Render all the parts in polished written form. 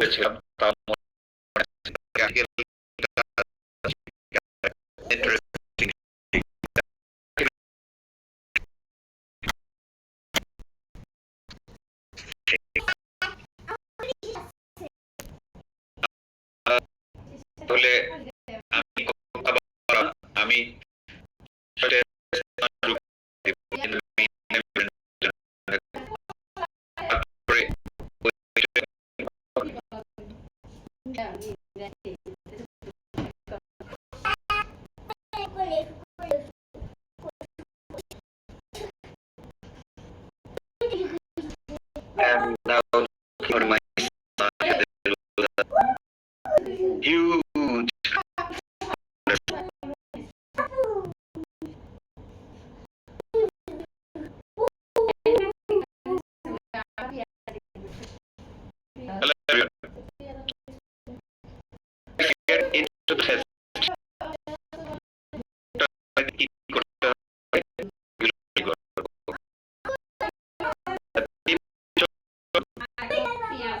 বলেছিলাম তা মনে আছে। তাহলে আমি now for my huge hello everyone. Get into the test.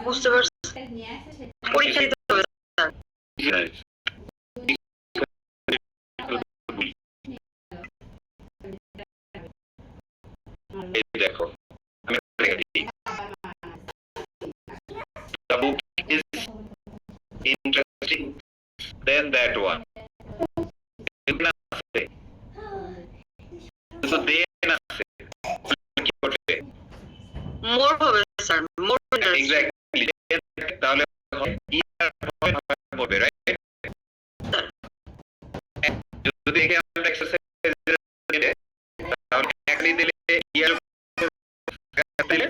বুঝতে পারছি পরীক্ষা দিতে হবে দেখো আমি the book is interesting than that one so then আছে কি করবে মোর হবে স্যার মোর এক্স্যাক্টলি তাহলে হবে রাইট যদি এখানে আমরা এক্সারসাইজ দিলে তাহলে একলি দিলে ইয়ার দিলে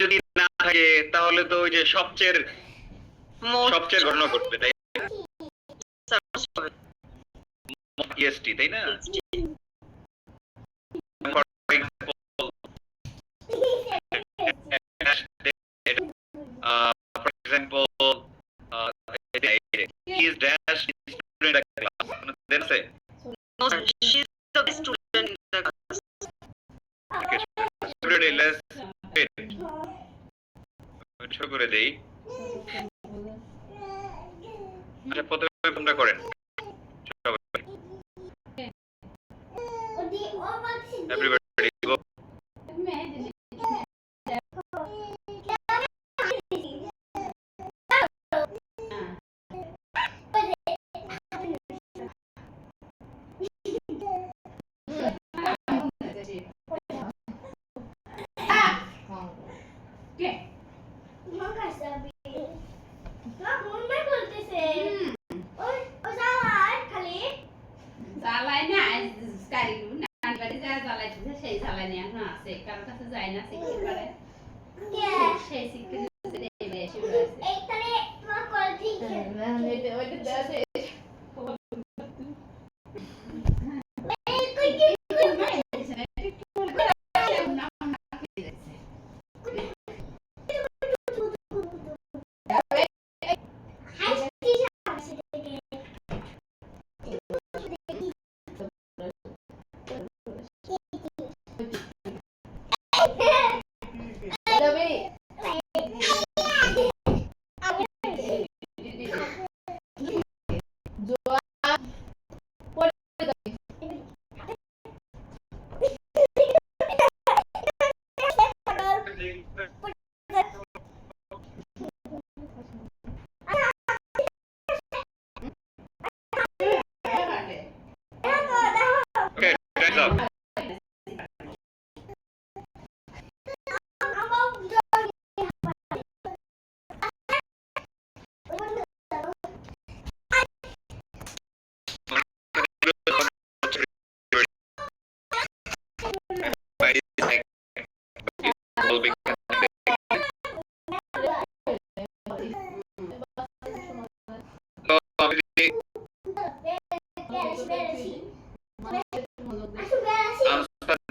যদি না থাকে তাহলে তো ওই যে সবচেয়ে ঘটনা ঘটবে তাই ইএসটি তাই না for example he is dash student at class then say no sir she is the best student in the class okay student less wait ছোট করে দেই আচ্ছা প্রথমে তোমরা করেন everybody go সেই জ্বালানি এখন আছে কারোর কাছে যায় না শিখতে পারে সেই শিখতে বেশি এইখানে তোমার কল ঠিক আছে ওইটা okay guys up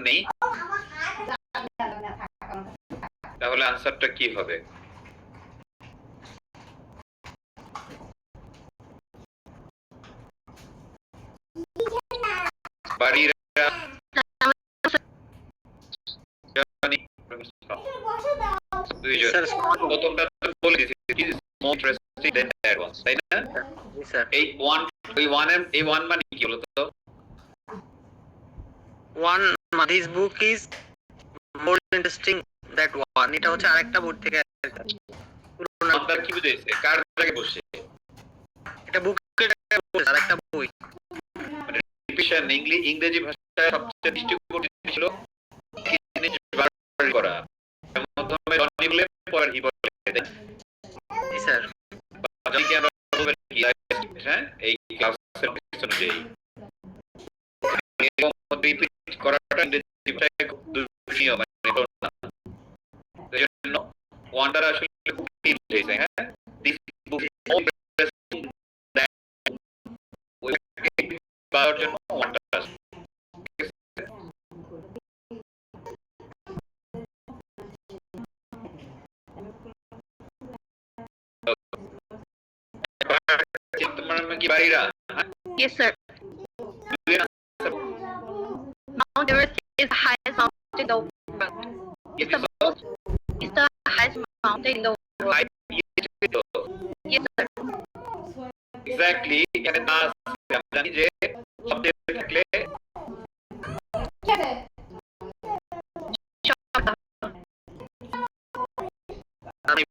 নেই তাহলে আনসারটা কি হবে? বাড়িরা দুইজন প্রথমটা তো বলে দিয়েছি more interesting than that one, তাই না? স্যার এই ওয়ান এই ওয়ান মানে কি বলো তো? One this book is more interesting that one, এটা হচ্ছে আরেকটা বই থেকে ওয়ানটা কি বুঝাইছে? কার জায়গায় বসে? এটা বুকের আরেকটা বই। মানে রিপিশন ইংরেজি ভাষায় সবচেয়ে দৃষ্টিকোণ ছিল করা, প্রথমে জনি বলে পরে হি বলে। জি স্যার। জনিকে আমরা বলবো কি, হ্যাঁ, এই ক্লাসের অনুযায়ী এরকম রিপিট করাটা ইংরেজি ভাষায় খুব দূষণীয়, মানে না। এজন্য ওয়ান্ডার আসলে খুব ঠিক হয়েছে, হ্যাঁ, this book is more interesting that ওইটাকে পাওয়ার জন্য ওয়ান্ডার আছে। তোমার নাম কি বাড়িরা? Yes, sir. Mount Everest is the highest mountain in the world. It's the highest mountain in the world. Yes, sir. Exactly, এখানে না আমরা জানি যে সবচেয়ে থাকলে আমি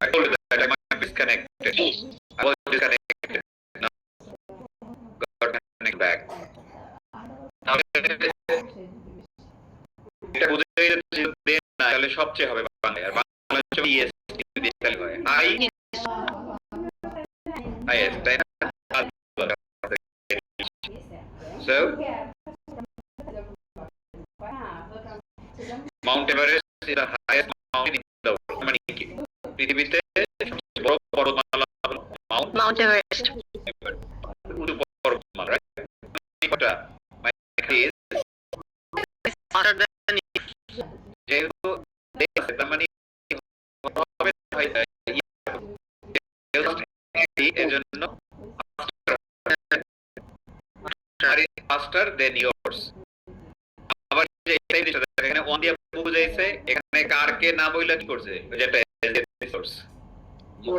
I told you that I might be disconnected. I was disconnected. Now got connected back. তাহলে এটা বুঝে যাচ্ছে দেন না, তাহলে সবচেয়ে হবে বাংলা, আর বাংলা হচ্ছে ইএস দিয়ে তাহলে হয় আইএস, তাই না? So Mount Everest is the highest mountain in the world. মানে কি? পৃথিবীতে সবচেয়ে বড় পর্বতমালা হলো Mount Everest. উঁচু পর্বতমালা, রাইট? কটা? My country is faster than যেহেতু দেশ আছে, তার মানে হবে ভাই এজন্য faster than yours. আবার যে এটাই দিছে, এখানে অন দিয়ে বুঝাইছে, এখানে কারকে না বইলা কি করছে, যেটা রিসোর্স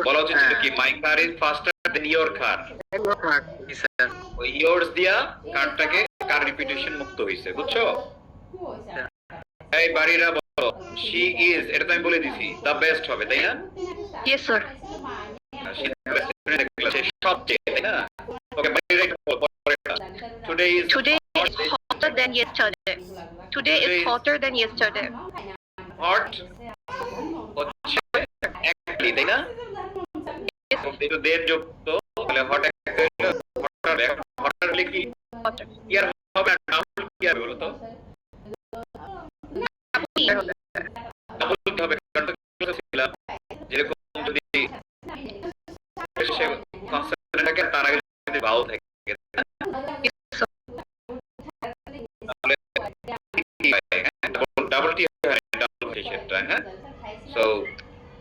বলা উচিত ছিল কি, my car is faster then your car. Ji sir. ওই ইওরস দিয়া কারটাকে কার রিপিটেশন মুক্ত হইছে, বুঝছো? এই বাড়িরা বলো শি ইজ, এটা তো আমি বলে দিছি, দা বেস্ট হবে, তাই না? Yes, sir. সে সবচেয়ে, তাই না? ওকে বাড়িরা পরেরটা, today is Today is hotter than yesterday. Today is hotter than yesterday. Hot হচ্ছে একলি, তাই না? যেহেতু দেড় যুক্ত, তাহলে হট হটার হলে কি Hotter. ইয়ার হবে, ডাবল কি হবে বলো তো? ডাবল কি হবে? কারণটা কি বলেছিলাম, যেরকম যদি শেষে কনসেপ্ট থাকে তার আগে যদি ভাও থাকে, তাহলে ডাবল টি হয়, ডাবল হয় সেটা, হ্যাঁ? সো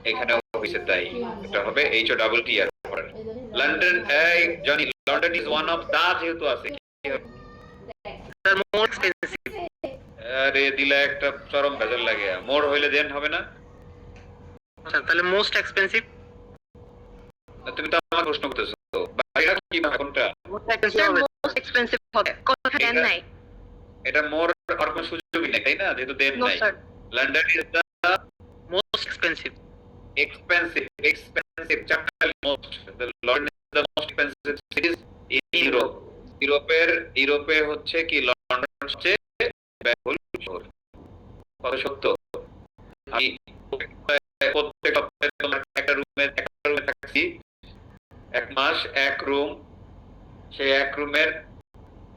এখানেও হইছে তাই, এটা হবে এইচ ও ডাবল টি আর পরে লন্ডন। এই Johnny, London is one of the, যেহেতু আছে কি হবে? Sir more expensive. আরে দিলা একটা চরম ভেজাল লাগে, মোর হইলে দেন হবে না? স্যার তাহলে মোস্ট এক্সপেন্সিভ। তুমি তো আমার প্রশ্ন করতেছো, বাড়িটা কি না কোনটা? Sir, most expensive হবে। কথা দেন নাই। এটা মোর আর কোনো সুযোগই নেই, তাই না? যেহেতু দেন No, নাই। sir. London is the most expensive. expensive, চারটা most, London the most expensive cities in Europe. ইউরোপে হচ্ছে কি লন্ডন হচ্ছে ব্যয়বহুল শহর। কত সত্য? আমি প্রত্যেক সপ্তাহে তোমার একটা রুমে থাকছি, 1 মাস 1 রুম, সেই 1 রুমের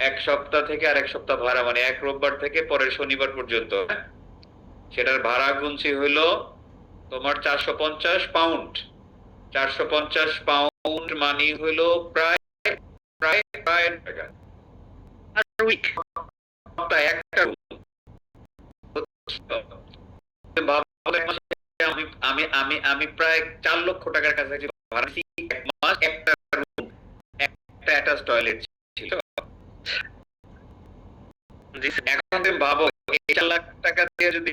1 সপ্তাহ থেকে আর 1 সপ্তাহ ভাড়া, মানে 1 রোববার থেকে পরের শনিবার পর্যন্ত, সেটার ভাড়া গুনছি হইলো তোমার 450 পাউন্ড। 450 পাউন্ড মানি হইলো প্রায় টাকা আর উইক। সপ্তাহে একটা রুম। আমি প্রায় 4 লক্ষ টাকার কাছাকাছি ভাড়া নিছি, 1 মাস একটা রুম, একটা অ্যাটাচ টয়লেট ছিল। এখন তুমি ভাবো এই 4 লাখ টাকা দিয়ে যদি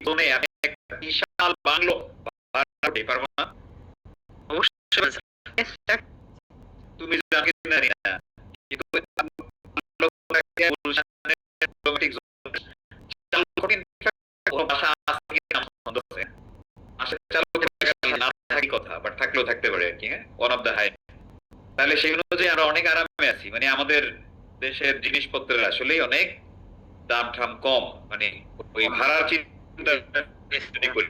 জোনে আমি একটা বিশাল বাংলো ভাড়া করতে পারবো না? অবশ্যই তুমি জানি না, কিন্তু কথা বাট থাকলেও থাকতে পারে আর কি, হ্যাঁ, ওয়ান অফ দ্য হাই। তাহলে সেই অনুযায়ী আমরা অনেক আরামে আছি, মানে আমাদের দেশের জিনিসপত্রের আসলেই অনেক দাম ঠাম কম, মানে ওই ভাড়ার চিন্তা করি,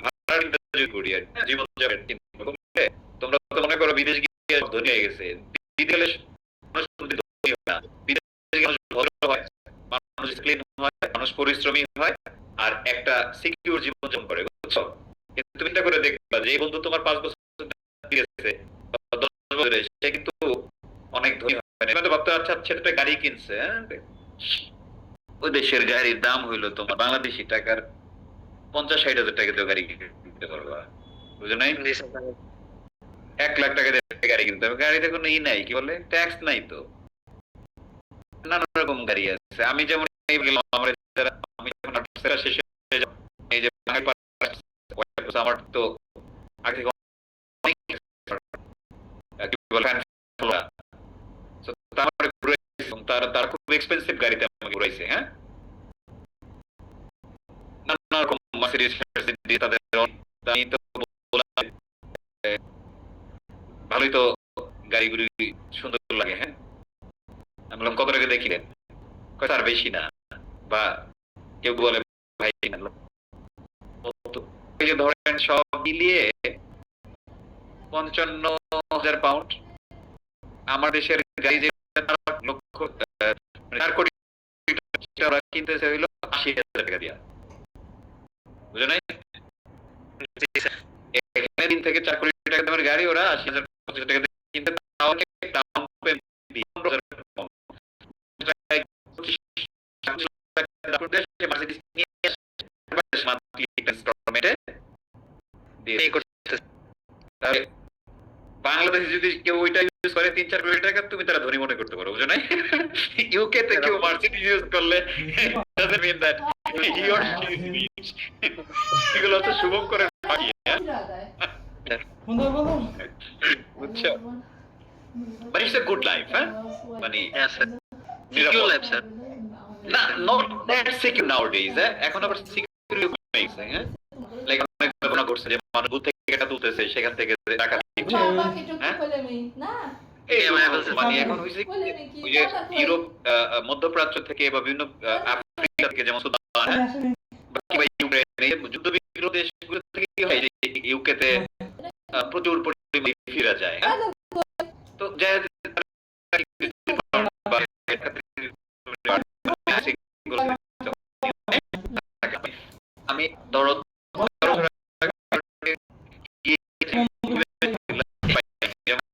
ভাড়ার চিন্তা করি আর জীবন যাপন চিন্তা করলে তোমরা তো মনে করো বিদেশ গিয়ে ধনী হয়ে গেছে। বিদেশে মানুষ ধনী হয় না, বিদেশে মানুষ ভদ্র হয়, মানুষ ক্লিন হয়, মানুষ পরিশ্রমী হয়, আর একটা সিকিউর জীবন যাপন করে, বুঝছো? কিন্তু তুমি এটা করে দেখবা যে বন্ধু তোমার 5 বছর দিয়েছে 10 বছরে, সে কিন্তু অনেক ধনী হয় না। এবার তো ভাবতে আচ্ছা ছেলেটা গাড়ি কিনছে, ওই দেশের গাড়ির দাম হইলো তোমার বাংলাদেশি টাকার 50-60 হাজার টাকা দিয়ে গাড়ি কিনতে পারবা, বুঝো নাই? 1 লাখ টাকা দিয়ে গাড়ি কিনতে হবে, গাড়িতে কোনো ই নাই, কি বলে, ট্যাক্স নাই তো, নানা রকম গাড়ি আছে। আমি যেমন আমি যখন শেষ হয়ে যাব, এই যে আমার তো আগে থেকে অনেক তার খুব এক্সপেন্সিভ গাড়িতে আমাকে ঘুরাইছে, হ্যাঁ, নানা রকম মার্সিডিজ তাদের। আমি তো বললাম ভালোই তো গাড়িগুলি সুন্দর লাগে, হ্যাঁ, আমি বললাম কত টাকা দেখিলেন? আর বেশি না, বা কেউ বলে ভাই যে ধরেন সব মিলিয়ে 55,000 পাউন্ড। আমার দেশের গাড়ি যে লক্ষ 4 কোটি কিনতেছে হইলো 80,000 টাকা দিয়া, বুঝো নাই? এখানে 3 থেকে 4 কোটি টাকা দামের গাড়ি ওরা 80,000 25,000 টাকা দিয়ে কিনতে, তাও ডাউন পেমেন্ট দিয়ে বাংলাদেশে যদি কেউ ওইটা ইউজ করে 3-4 কোটি টাকা, তুমি তারা ধনী মনে করতে পারো, বুঝো নাই? ইউকে তে কেউ মার্সিডিজ ইউজ করলে doesn't mean that he or she is rich. এগুলো তো শুভম করে বাকি, বুঝছো? But it's a good life, হ্যাঁ, মানে secure life, sir. না, not that secure nowadays, এখন আবার secure makes, হ্যাঁ, লাইক অনেক ঘটনা ঘটছে যে মানুষ বুথ থেকে টাকা তুলতেছে, সেখান থেকে টাকা দিচ্ছে, মানে এখন হইছে ওই যে ইউরোপ, মধ্যপ্রাচ্য থেকে বা বিভিন্ন আফ্রিকা থেকে, যেমন সুদান, বা ইউক্রেন, যুদ্ধ বিগ্রহ দেশগুলো থেকে কি হয় যে ইউকে তে প্রচুর পরিমাণে ফিরা যায়, হ্যাঁ, তো আমি ধরো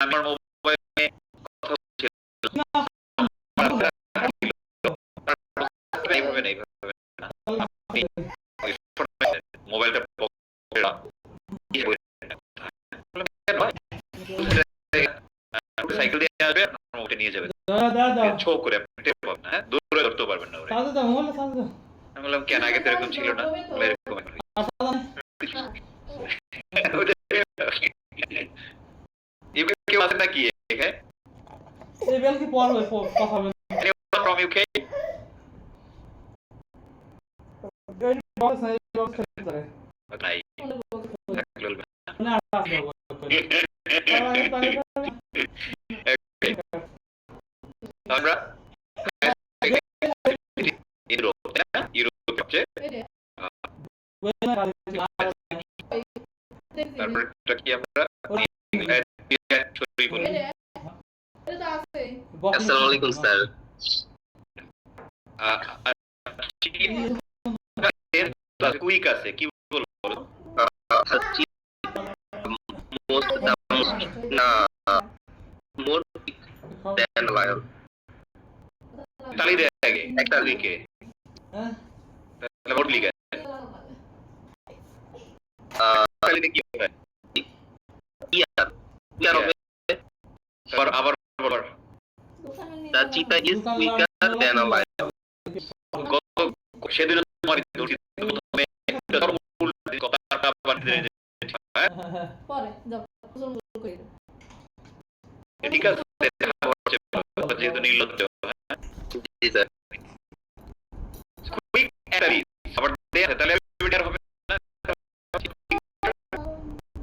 আমার মোবাইলে মোবাইলটা সাইকেল দিয়ে আসবে, ওটা নিয়ে যাবে, ছো করে আপনি টের পাবেন না, হ্যাঁ, দূরে ধরতে পারবেন না ওরা। আমি বললাম কেন, আগে তো এরকম ছিল না? এরকম কেউ আছে নাকি from UK? নাই, আমরা ইউরোপ হচ্ছে তারপর কি আমরা আসসালামু আলাইকুম স্যার কুইক আছে কি বলবো most more than lion তালি দেয় আগে একটা দিকে তাহলে ভোট লিখে তালিতে কি হবে আবার the cheetah is quicker than a lion সেদিন প্রথমে কথাটা পরে যাও ঠিক আছে যেহেতু নির্লজ্জ জি স্যার কুইক একটা আবার তাহলে বেটার হবে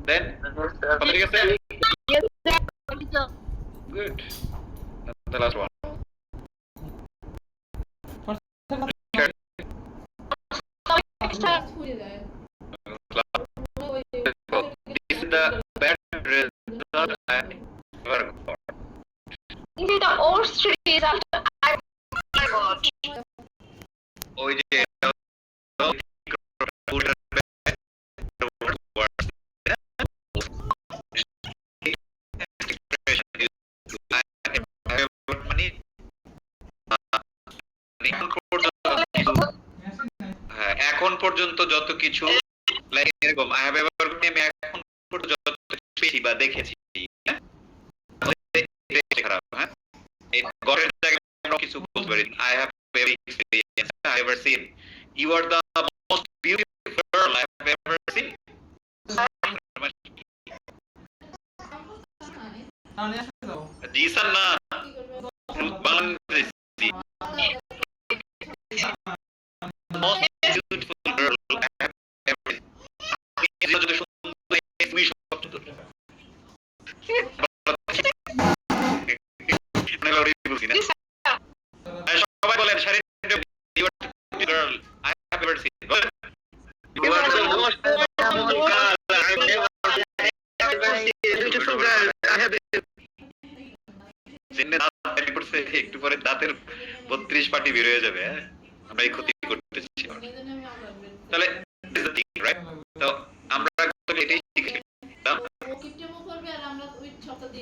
দেন ঠিক আছে গুড the last one ছুঁয়ে যায় this is the bad result I ever got This is the worst result I got. ওই যে এখন পর্যন্ত যত কিছু লাইক এরকম আই হ্যাভ এভার আমি এখন পর্যন্ত যত কিছু পেয়েছি বা দেখেছি খারাপ হ্যাঁ এই গড়ের জায়গায় আমরা কিছু বলতে পারি I have every experience I ever seen you are the most beautiful girl I have ever seen জি স্যার না Bangladeshi most beautiful girl I have ever seen. যদি সুন্দর তুমি সুন্দর সবাই বলেন শারীরিক you are the beautiful girl I have ever seen. you are the most beautiful girl I have ever seen beautiful girl I have জিন্নে দাঁত পড়ছে একটু পরে দাঁতের 32 পাটি বের হয়ে যাবে হ্যাঁ আমরা এই ক্ষতি করতেছি তাহলে রাইট তো আমরা এটাই শিখলাম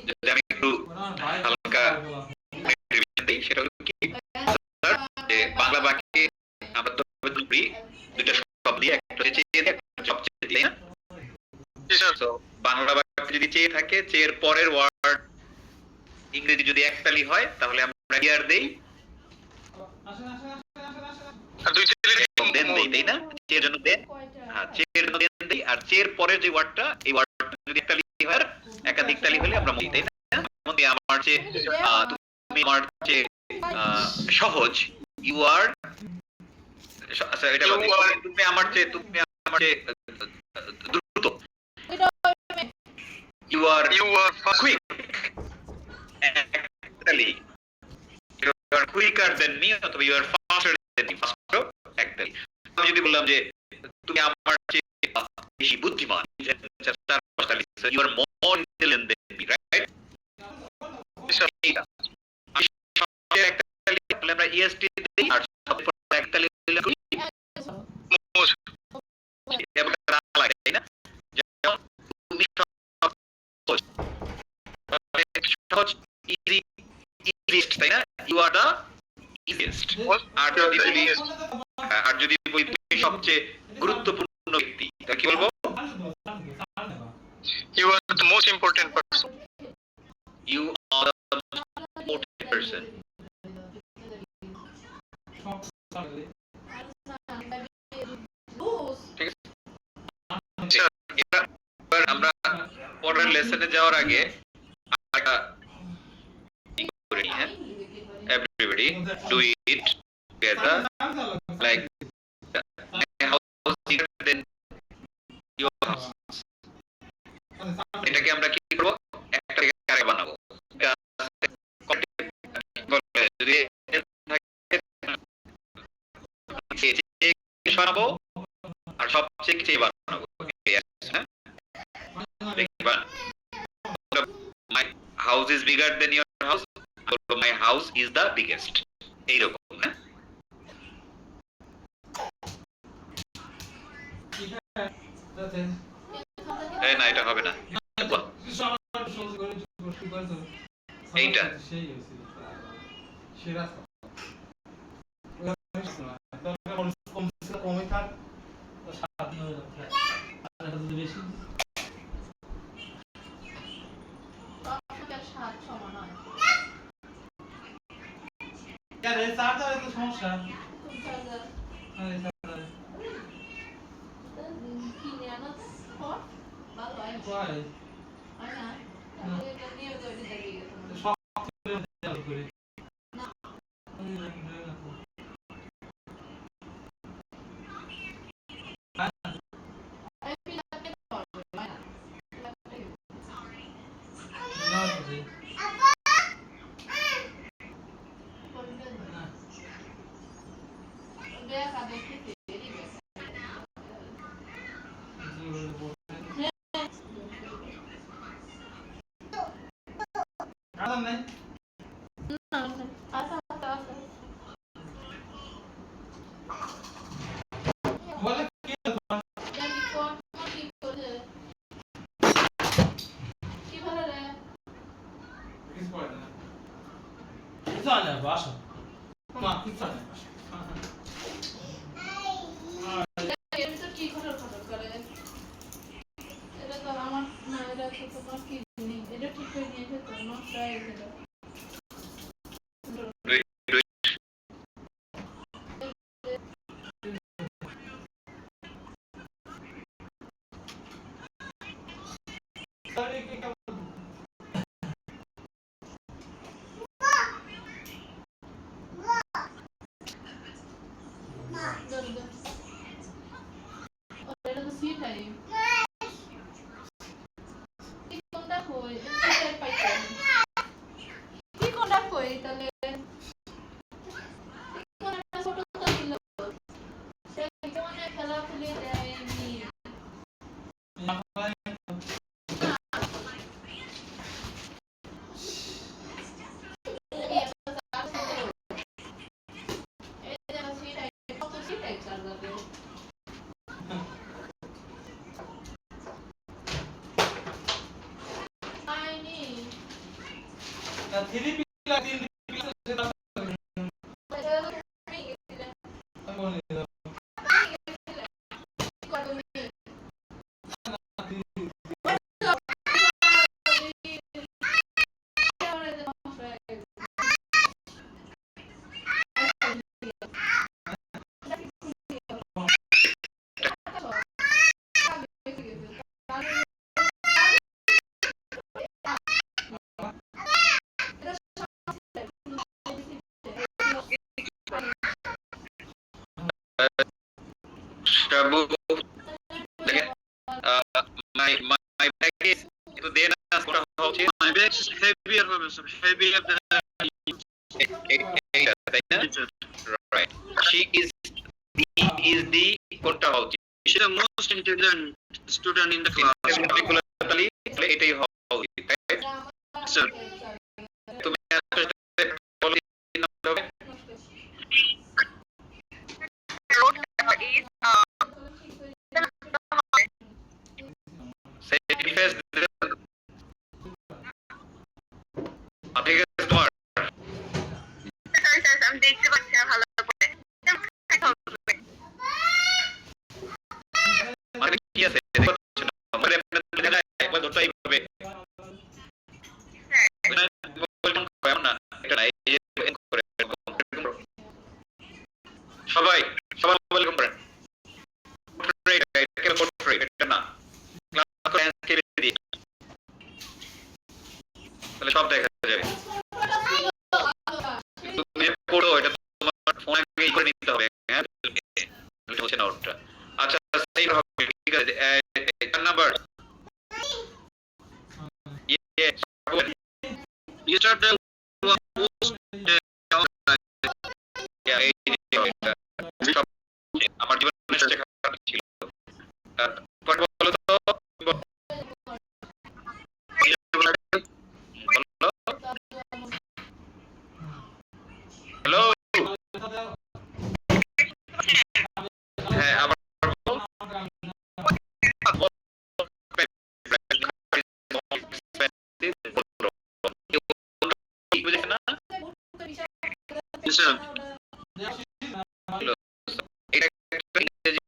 যদি আমি একটু হালকা রিভিশন দিই সেটা হলো কি যে বাংলা বাক্যে আমরা তো দুইটা শব্দ দিয়ে একটা হচ্ছে চেয়ে দিয়ে একটা সবচেয়ে দিয়ে না তো বাংলা বাক্যে যদি চেয়ে থাকে চেয়ের পরের ওয়ার্ড ইংরেজি যদি একতালি হয় তাহলে আমরা হিয়ার দেই আর দুইটা দেন দেই তাই না চেয়ের জন্য দেন হ্যাঁ চেয়ের জন্য দেন দেই আর চেয়ের পরের যে ওয়ার্ডটা এই ওয়ার্ডটা যদি একতালি হয় একাধিক তালি হলে আমরা বলি তাই না মানে আমার চেয়ে তুমি আমার চেয়ে সহজ ইউ আর আচ্ছা এটা তুমি আমার চেয়ে দ্রুত you are quick actually you are quicker than me অথবা you are faster than me faster actually আমি যদি বললাম যে তুমি আমার চেয়ে বেশি বুদ্ধিমান you are more intelligent than me right আমরা EST দেই আর সবচেয়ে একটা লিখলে লাগে তাই না যেমন তুমি সহজ easy easiest তাই না you are the easiest আর যদি বলি তুমি সবচেয়ে গুরুত্বপূর্ণ ব্যক্তি তাহলে কি বলবো you are the most important person you are the most important person এবার আমরা পরের লেসনে যাওয়ার আগে একটা করে নিই হ্যাঁ everybody do it together like my house is bigger than your house এটাকে আমরা কি করব, একটা থেকে আরেকটা বানাবো। যদি বানাবো আর সবচেয়ে কিছু বানাবো, হ্যাঁ, my house is bigger than your house, my house is the biggest, এইরকম না? না এটা হবে না, এইটা সমস্যা বলে বাসা মা কিছু না my bag is to দেনা করা হচ্ছে, My bag is heavier, Professor. Heavier than এইটা তাই না? Right. She is the কোনটা হচ্ছে she's the most intelligent student in the class. particularly এটাই হওয়া উচিত, তাই না? Sir, তুমি বলে হবে sacrifice ঠিক আছে তোমার আমি দেখতে পাচ্ছি না ভালো করে মানে কি আছে দেখতে পাচ্ছ না, মানে আপনাদের জায়গায় একবার ধরতে এইভাবে এমন না, এটা না, এই যে করে সবাই সবাই ওয়েলকাম করেন এটা না তাহলে সব দেখা যাবে, তুমি পড়ো এটা তোমার ফোন আগে করে নিতে হবে, হ্যাঁ হচ্ছে না ওটা। আচ্ছা সেই হবে, ঠিক আছে 4 নাম্বার বলো তো, হ্যালো, হ্যাঁ আবার বুঝেছে না? স্যার এটা একটা ইংরেজি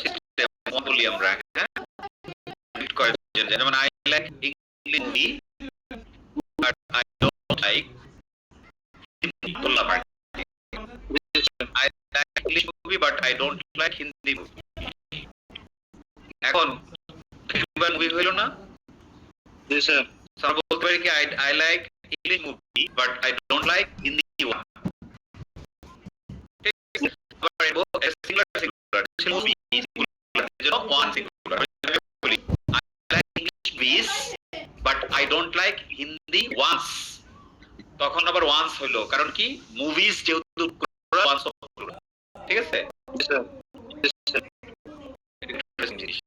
সিস্টেম বলি আমরা, হ্যাঁ, করার জন্য। যেমন I like English but I don't like Hindi, বললাম আর I like English movie but I don't like Hindi movie. এখন মুভি হইল না, জি স্যার স্যার বলতে পারি কি I like English movie but I don't like Hindi one. Singular singular movie singular, এজন্য one singular. I like English movies but I don't like Hindi once, তখন আবার once হলো, কারণ কি মুভিজ যেহেতু once হলো, ঠিক আছে? জি স্যার Interesting জিনিস।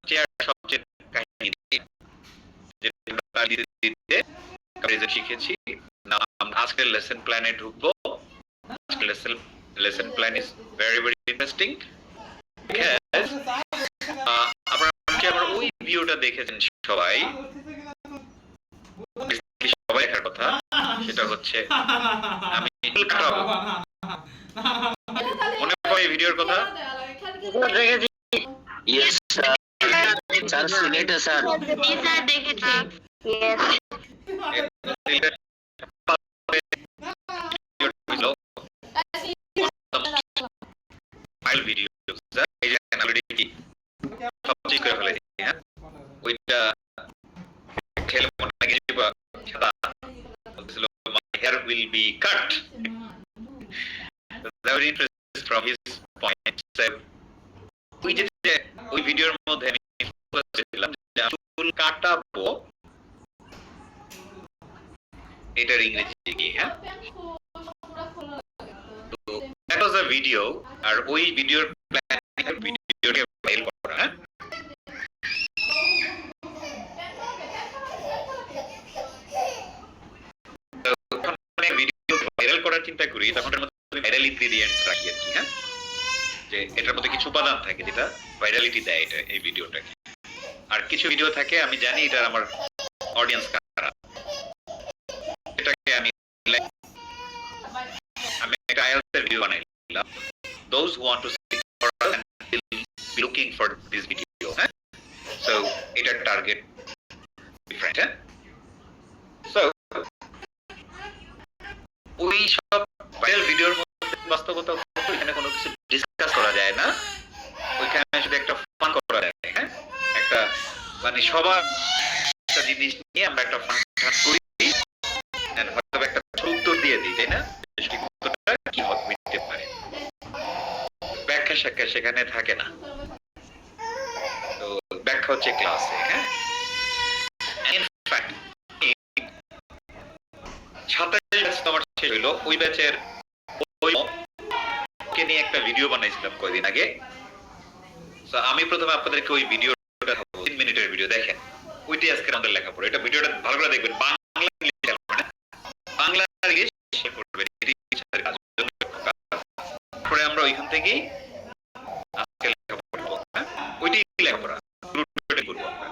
চেয়ার সবচেয়ে কাহিনী যেটা দিতে কম্পারিজন শিখেছি না। আজকের লেসন প্ল্যানে ঢুকবো। আজকের lesson plan is very very interesting. আপনারা আমার ওই ভিডিওটা দেখেছেন সবাই, সবাই দেখার কথা, সেটা হচ্ছে আমি চুল কাটাবো। মনে পড়ে এই ভিডিওর কথা? দেখেছি। ইয়েস স্যার, স্যার সিলেটে স্যার। জি স্যার দেখেছি। ইয়েস। ভিডিও এই যে অলরেডি কি সব ঠিক করে ফেলেছি, হ্যাঁ, ওইটা খেলে মনে লাগে যে সাদা বলছিল my hair will be cut. Very interesting from his point. So ওই ভিডিওর মধ্যে আমি বলেছিলাম যে চুল কাটাবো, এটার ইংরেজি কি, হ্যাঁ, তো that was a video, আর ওই ভিডিওর প্ল্যান ভিডিওকে ফাইল করা, হ্যাঁ। ভিডিও ভাইরাল করার চিন্তা করি, তখন এর মধ্যে ভাইরাল ইনগ্রেডিয়েন্টস রাখি আর কি, হ্যাঁ, যে এটার মধ্যে কিছু উপাদান থাকে যেটা ভাইরালিটি দেয় এটা এই ভিডিওটাকে। আর কিছু ভিডিও থাকে আমি জানি এটা আমার অডিয়েন্স কারা, এটাকে আমি একটা আইএলটিএস এর ভিডিও বানাইলাম, those who want to see for us and will be looking for this video, হ্যাঁ, so এটা টার্গেট ডিফারেন্ট, হ্যাঁ। So ওই সব ভাইরাল ভিডিওর মধ্যে বাস্তবতা এখানে কোনো কিছু ডিসকাস করা যায় না, ওইখানে শুধু একটা ফান করা যায়, হ্যাঁ, একটা মানে সবার একটা জিনিস নিয়ে আমরা একটা ফান করি, হয়তো একটা উত্তর দিয়ে দিই, তাই না? উত্তরটা কি হতে পারে, ব্যাখ্যা সাখ্যা সেখানে থাকে না, তো ব্যাখ্যা হচ্ছে ক্লাসে, হ্যাঁ। ইনফ্যাক্ট 27 ব্যাচ তোমার শেষ হইলো, ওই ব্যাচের ওইকে নিয়ে একটা ভিডিও বানাইছিলাম কয়েকদিন আগে। আমি প্রথমে আপনাদেরকে ওই ভিডিওটা 3 মিনিটের ভিডিও দেখেন, ওইটাই আজকে আমাদের লেখাপড়া। এটা ভিডিওটা ভালো করে দেখবেন, বাংলা ইংলিশ বাংলা ইংলিশ করবেন, তারপরে আমরা ওইখান থেকেই আজকে লেখাপড়া করবো, হ্যাঁ, ওইটাই লেখাপড়া করবো আমরা।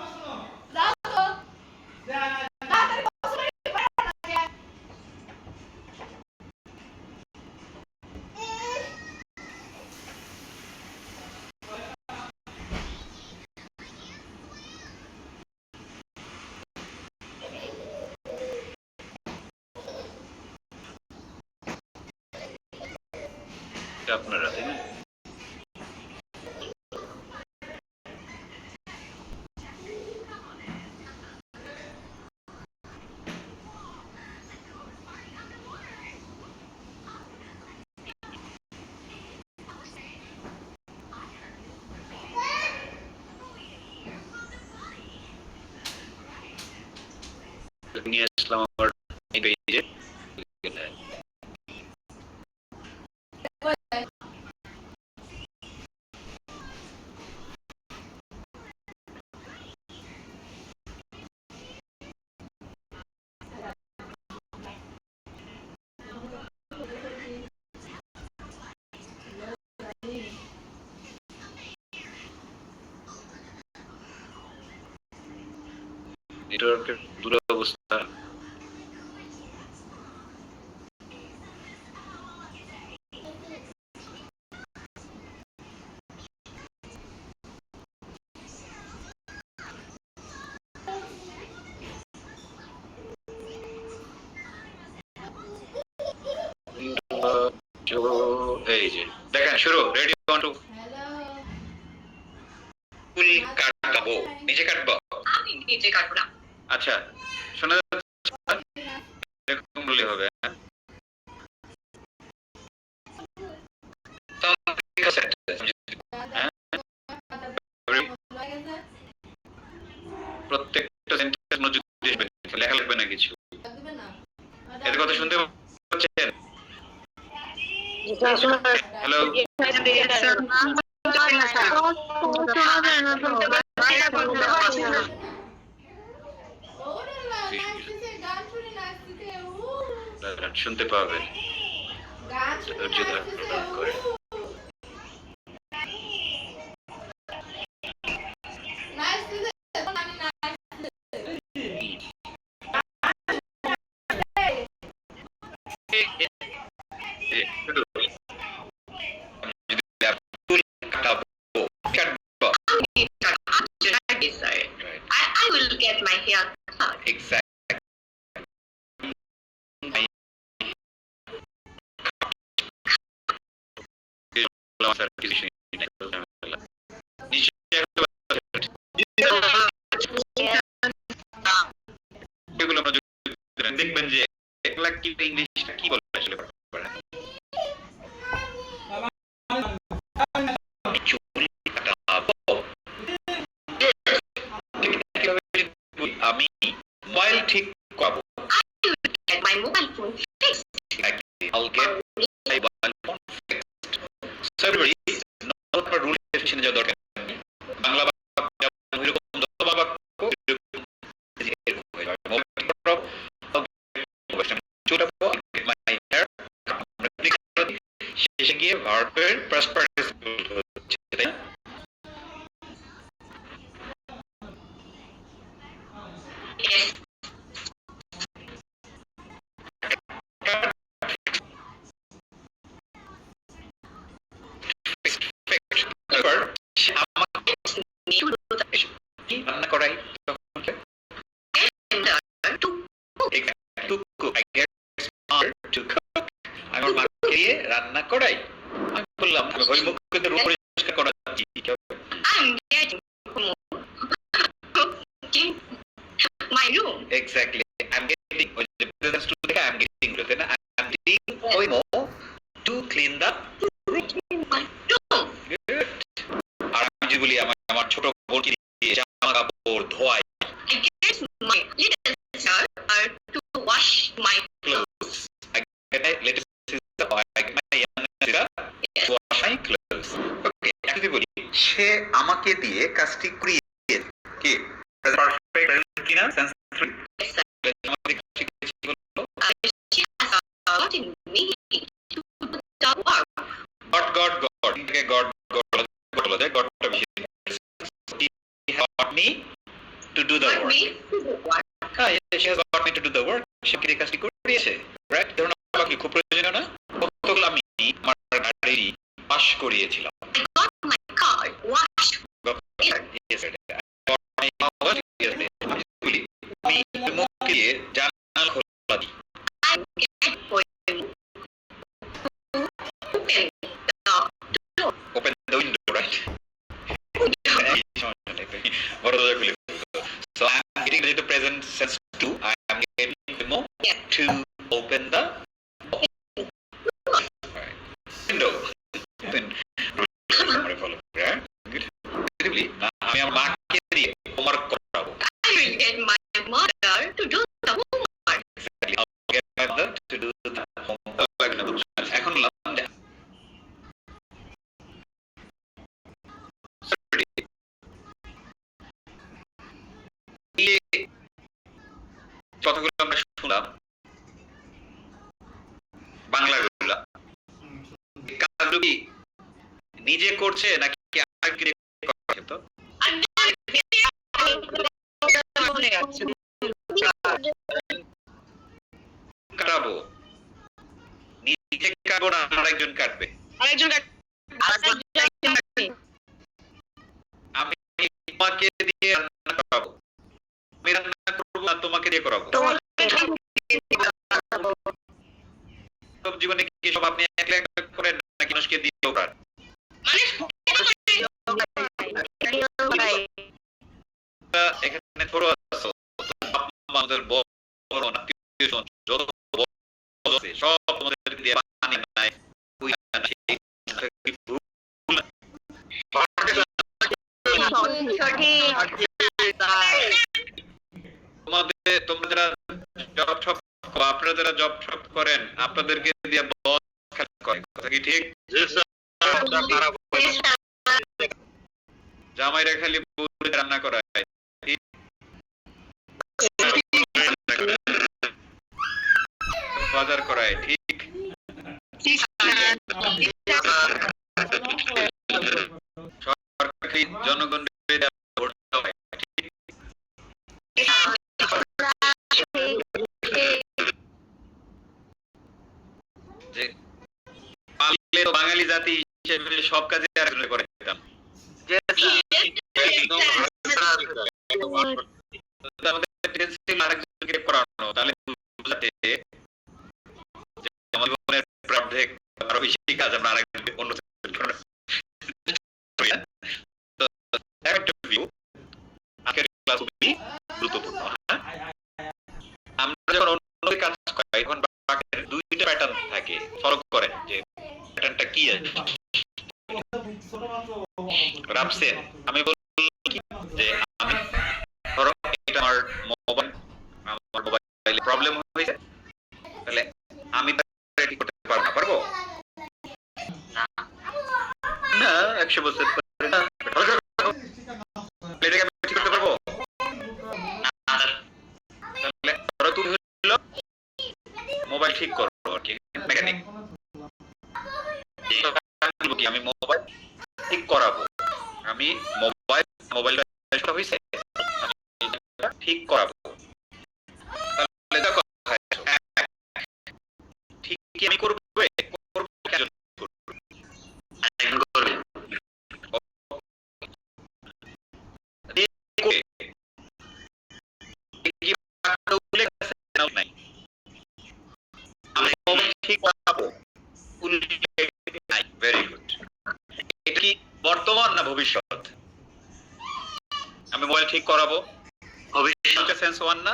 আপনারা, তাই না? নিয়ে আসলাম আমার এই পেজে। নেটওয়ার্কের দুরবস্থা। এই যে দেখেন শুরু, রেডি, 1 2। ফুল কাটবো, নিচে কাটবো, আমি নিচে কাটবো না। আচ্ছা শোনা যাচ্ছে? এরকম বললে হবে, হ্যাঁ? হ্যাঁ? প্রত্যেকটা সেন্টেন্স মনোযোগ দিয়ে শুনবেন, লেখা লাগবে না কিছু। এতে কথা শুনতে পাচ্ছেন? হ্যালো, শুনতে পাবেন, ধৈর্য ধারণ করে। I will get my hair cut. Exactly. দেখবেন যে একলা কি ইংলিশটা কি বলে আসলে আমি মোবাইল ঠিক পাবো। Get my mobile phone fixed. I'll get my mobile phone fixed. Sorry, not for rule definition যা দরকার নেই। বাংলা বাক্য এরকম দশবার বাক্য এরকম মোবাইল প্রব চুটাবো, get my hair, শেষে গিয়ে ভার্বের past participle হচ্ছে, তাই না? Yes. রান্না করাই আমার মাকে দিয়ে রান্না করাই। আমি বললাম ওই মুখকে তো রূপ পরিষ্কার করাচ্ছি। I'm getting my room. Exactly. I'm getting present to the I'm getting তাই না? I'm getting Oimo to clean the My room. good. আর আমি যে বলি আমার ছোট বোনকে দিয়ে জামা কাপড় ধোয়াই, I get my little sister to wash my clothes. I get my little sister or I get my younger sister to wash my clothes. Okay, এখন যদি বলি সে আমাকে দিয়ে কাজটি করিয়ে কি পারফেক্ট কিনা সেন্স 3 আমাদের কাজটি বললো she has allowed me to do the work. God থেকে God বলা যায়, Godটা বেশি he helped me to do the Help work. me to do work. হ্যাঁ, she has got me to do the work. সে কি কাজটি করিয়েছে, রাইট? ধরুন বাকি খুব প্রয়োজনীয় না, গতকাল আমি আমার গাড়ি ওয়াশ করিয়েছিলাম। I got my car washed. Yes, I got my car yesterday. আমি মুখ দিয়ে জানালা খোলা দিই। I get for you to Open the window, right? বড় দরজা খুলে ফেলতো। So I am getting the present sense to I am getting the mo Yeah. to open the window. Open. Follow, right? Good. আমি আমার মাকে দিয়ে homework করাবো। I will get my mother to do the homework. Exactly. I'll get my mother to do the homework. এখন কথাগুলো আমরা শুনলাম, বাংলাগুলো কাজগুলো কি নিজে করছে নাকি আরেককে দিয়ে করাচ্ছে? তো মনে আছে কাটাবো, নিজে কাটবো না, আরেকজন কাটবে। আরেকজন আমি তোমাকে দিয়ে রান্না করাবো, আমি রান্না করবো আর তোমাকে দিয়ে করাবো। সব জীবনে কি সব আপনি একলা একলা করেন নাকি মানুষকে দিয়ে করান? এখানে ছোট আছো, আমাদের বড় না, যত বড় আছে সব তোমাদেরকে দিয়ে পানি নাই, ওই তোমরা যারা জব সব আপনারা যারা জব সব করেন আপনাদেরকে দিয়ে বস করে, কথা কি ঠিক? জামাইরা খালি রান্না করায়, বাজার করায়, ঠিক? সরকারি জনগণ বাঙালি জাতি হিসেবে সব কাজে আরেকজনের করে দিতাম। আরেকজনকে করানো, তাহলে আমার জীবনের প্রার্থে আরো বেশি কাজ আমরা আরেকজন অন্য গুরুত্বপূর্ণ। আমরা যখন অন্য কাজ করি তখন দুইটা প্যাটার্ন থাকে, ফলো করেন যে প্যাটার্নটা কি আছে। রামসে আমি বলছি যে আমি ধরো এটা আমার মোবাইলে প্রবলেম হয়েছে, তাহলে আমি ঠিক করতে পারবো না, পারবো না 100 বছর পরে না, এটাকে আমি ঠিক করতে পারবো না। তাহলে ধরো তুমি হলো মোবাইল ঠিক করবো আর কি, মেকানিক, আমি মোবাইল ঠিক করাবো, আমি মোবাইলটা হয়েছে ঠিক করাবো, তাহলে দেখো ঠিক কি আমি করবো, বর্তমান না ভবিষ্যৎ? আমি মোবাইল ঠিক করাবো, ভবিষ্যৎ সেন্স ওয়ান না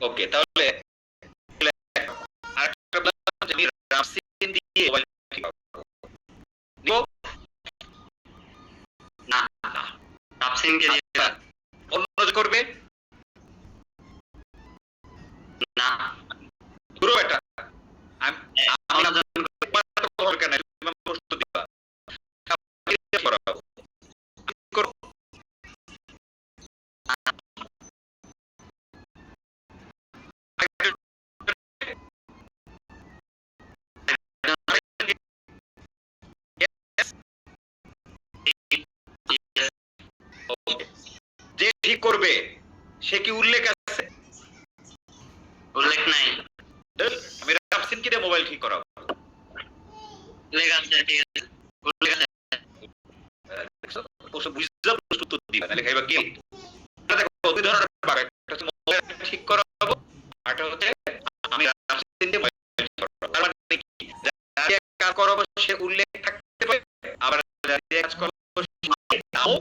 ওকে। তাহলে অন্য করবে না, পুরো এটা যে ঠিক করবে সে কি উল্লেখ আছে? উল্লেখ নাই। আমি রাফসিন কি দিয়ে মোবাইল ঠিক করাবো, উল্লেখ আছে, ঠিক আছে, উল্লেখ আছে। ওসব বুঝা প্রস্তুত দিবা না, লেখাইবা কি? দেখো দুই ধরনের পাবে, একটা হচ্ছে মোবাইল ঠিক করাবো, আরটা হচ্ছে আমি রাফসিন দিয়ে মোবাইল ঠিক করাবো। তার মানে কি যারা কাজ করাবো সে উল্লেখ থাকতে পারে, আবার যারা কাজ করাবো নাও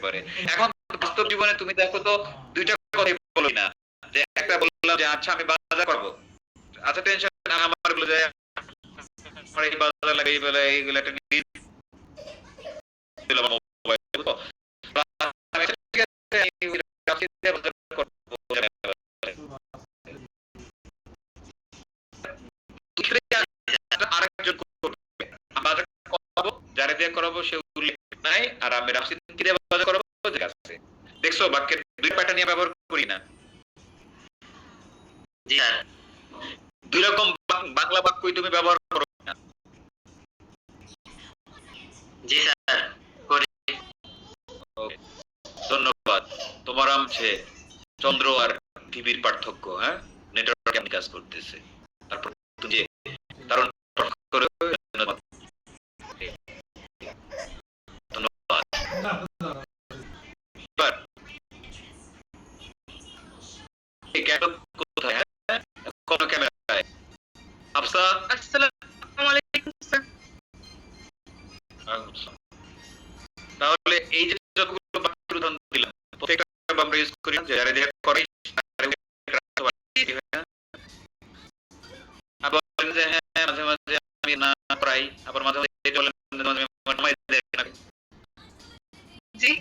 পারে। এখন বাস্তব জীবনে তুমি দেখো তো দুইটা কথাই বলি না, যে একটা বললাম যে আচ্ছা আমি বাজার করব, আচ্ছা টেনশন না, আমার গুলো যায় আমার এই বাজার লাগে, এই বলে এইগুলো একটা নিজ দিলাম মোবাইল তো ঠিক আছে, এই কাছে বাজার করব, আরেকজন করবে, আমি বাজার করাবো, যারা দিয়ে করাবো সে উল্লেখ নাই, আর আমি রাফসিন কি দিয়ে বাজার করাবো ঠিক আছে। দেখছো বাক্যের দুই প্যাটার্ন নিয়ে ব্যবহার করি না? জি স্যার, দুই রকম বাংলা বাক্যই তুমি ব্যবহার করো না? জি স্যার করি। ওকে ধন্যবাদ। তোমার আছে চন্দ্র আর পৃথিবীর পার্থক্য, হ্যাঁ, নেটওয়ার্ক কেমন কাজ করতেছে, তারপর তুমি যে কারণ করে ধন্যবাদ। এবার এই ক্যাটক কোথায়, হ্যাঁ, কোন ক্যামেরায়? আফসা, আসসালামু আলাইকুম স্যার। তাহলে এই যে যতগুলো বাক্য উদাহরণ দিলাম প্রত্যেকটা আমরা ইউজ করি যে যারা দেখা করে আবার বলেন যে হ্যাঁ মাঝে মাঝে আমি না প্রাই, আবার মাঝে মাঝে বলেন মাঝে মাঝে দেয় না। জি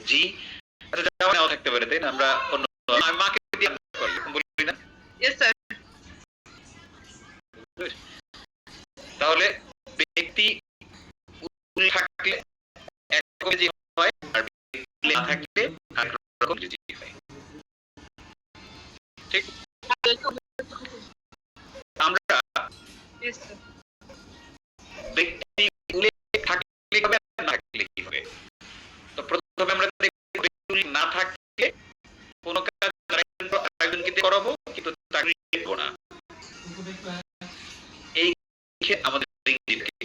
জি, আচ্ছা যাও নাও থাকতে পারে, তাই না? আমরা অন্য আমি মাকে দিয়ে করি বলি না। Yes sir. তাহলে ব্যক্তি থাকলে একরকম জি হয়, আর ব্যক্তি না থাকলে আরেক রকম জি হয়। ঠিক, আমরা ইয়েস স্যার। ব্যক্তি উল্লেখ থাকলে হবে আর না থাকলে কি হবে? তো প্রথমে আমরা ব্যক্তি উল্লেখ না থাকলে কোন কাজ আরেকজনকে দিয়ে করাবো, কিন্তু তাকে লিখবো না। এই আমাদের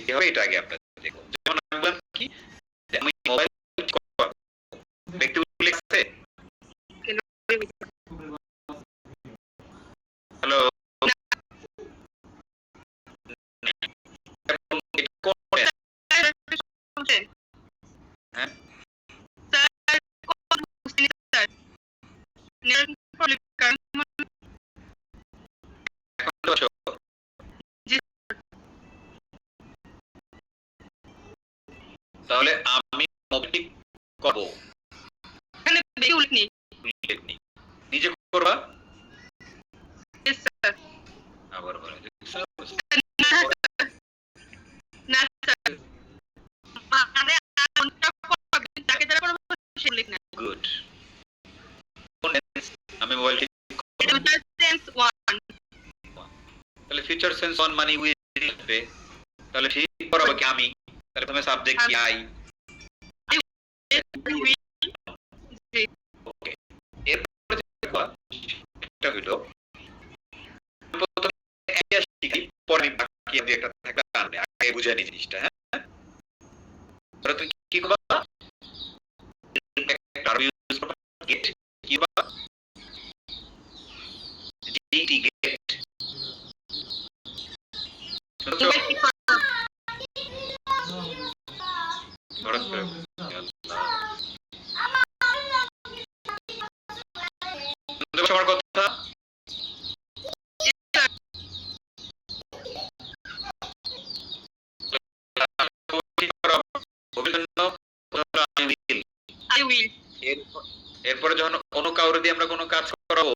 কি হবে এটা আগে আপনারা দেখুন। যেমন আমি বললাম কি যে আমি মোবাইল ব্যক্তি উল্লেখ আছে। হ্যালো, হ্যাঁ তাহলে আমি মোবাইলটি করবো, উল্লেখ নেই, নিজে করবা। আবার বলে গুড। আমি মোবাইলটি তাহলে ফিউচার সেন্স অন মানে উইল হবে, তাহলে ঠিক করাবো কি আমি, তাহলে তুমি সাবজেক্ট কি আই। ওকে, এরপরে এটা হলো প্রথমে আইডিয়া শিখি, পরে বাকি আমি একটা থাকবে আগে বুঝে নি জিনিসটা। হ্যাঁ, তাহলে তুমি কি করবা, একটা ইউজ করবা গেট, কি বা জিটি গেট। আমার কথা এরপরে যখন কোনো কাউরে দিয়ে আমরা কোনো কাজ করাবো,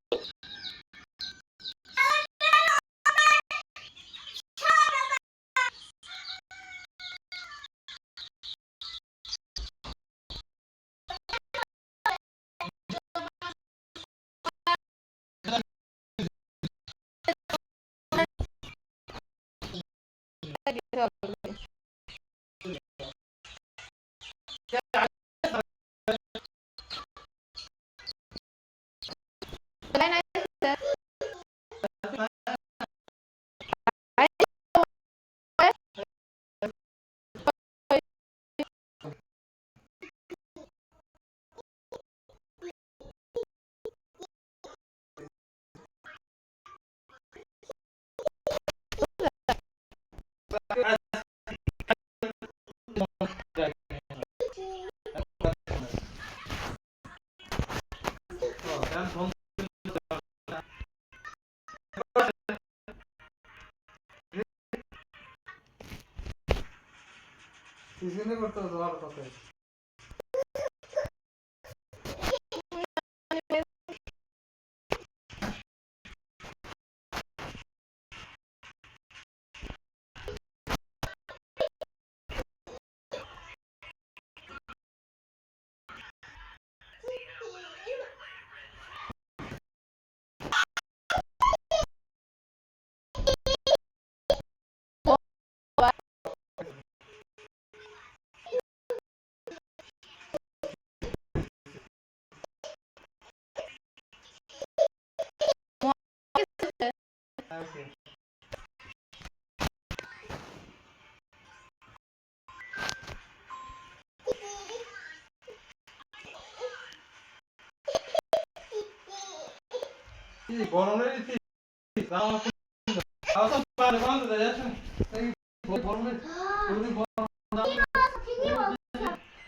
সিজনে করতে যাওয়ার কথা। গরমের ইতি তাও তো পারে বন্ধ হয়ে যাচ্ছে এই গরমে পুরি গরম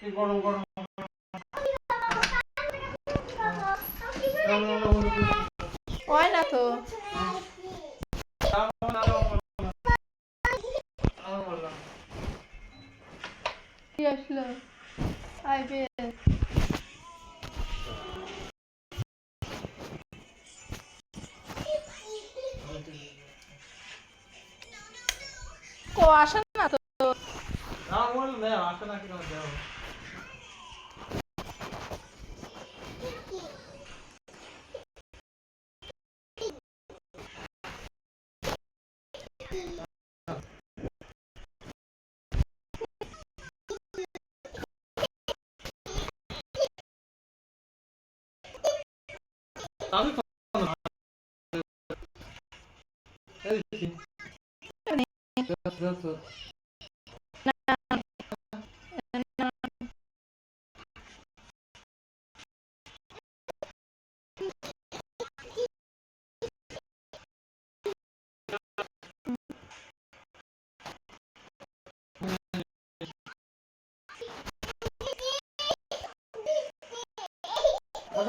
এই গরম গরম হয় না তো কি আসলো আইবে কো আসে না তো না বল না আসে না কি না দেও আমি এই দেখো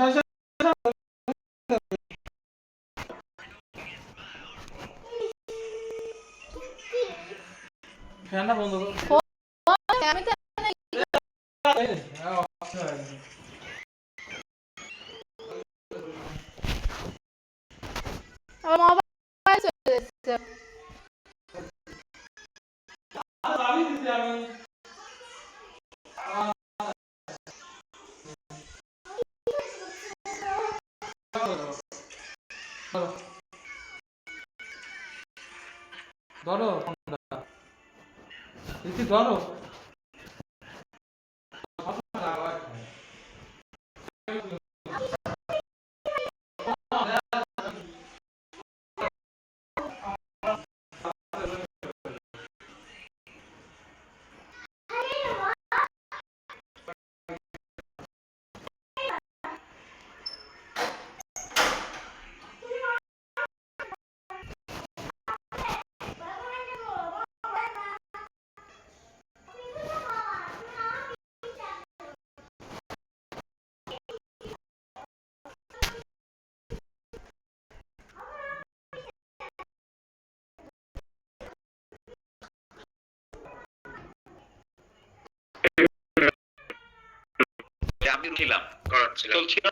আচ্ছা ফ্যানটা বন্ধ কর আমি তো আমার মোবাইল চলে যাচ্ছে আমি দিছি আমি ধরো ফোনটা ইতি ধরো আমি উঠিলাম করাচ্ছিলাম চলছিল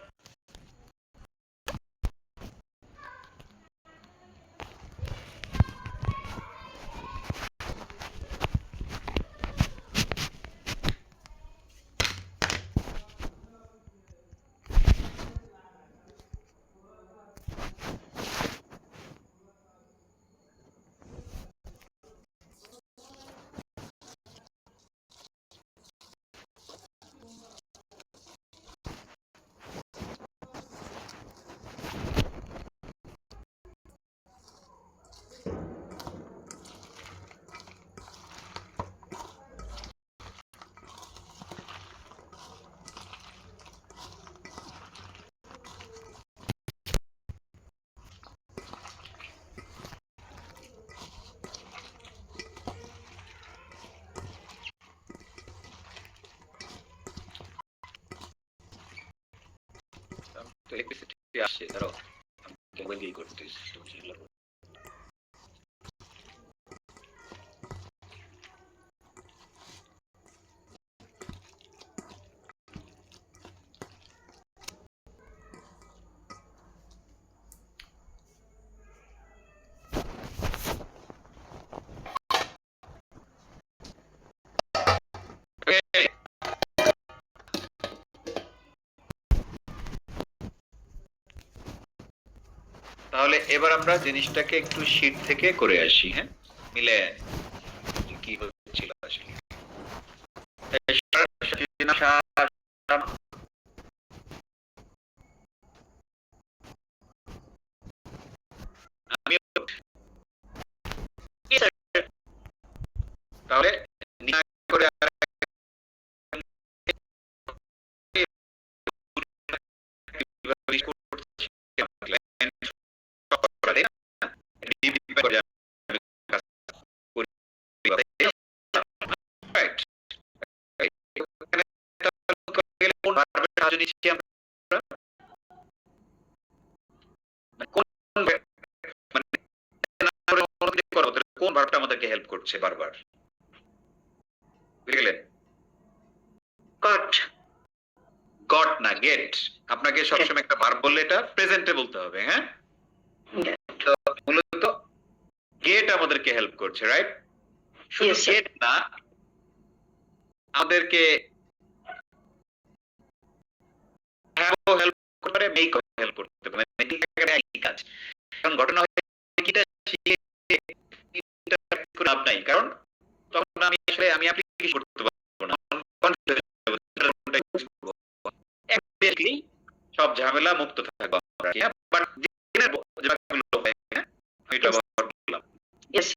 তো ইলেকট্রিসিটি আসছে ধরো মোবাইল দিয়ে করতেছি তাহলে এবার আমরা জিনিসটাকে একটু শীট থেকে করে আসি হ্যাঁ মিলে কি হচ্ছিল আসলে তাহলে করে নিচ্ছি আমরা? কোন কোন ভার্বটা আমাদেরকে হেল্প করছে বারবার? বুঝে গেলেন? গট গট না, গেট। আপনাকে সবসময় একটা ভার্ব বললে এটা প্রেজেন্টে বলতে হবে, হ্যাঁ? তো মূলত গেট আমাদেরকে হেল্প করছে, রাইট? শুধু Yes, sir. গেট না, আমাদেরকে হেল্প করতে পারে, মেক হেল্প করতে পারে, একই কাজ। কারণ ঘটনা হচ্ছে কিটা করে লাভ নাই, কারণ তখন আমি আসলে আমি অ্যাপ্লিকেশন করতে পারবো না, সব ঝামেলা মুক্ত থাকবো আমরা। But Yes.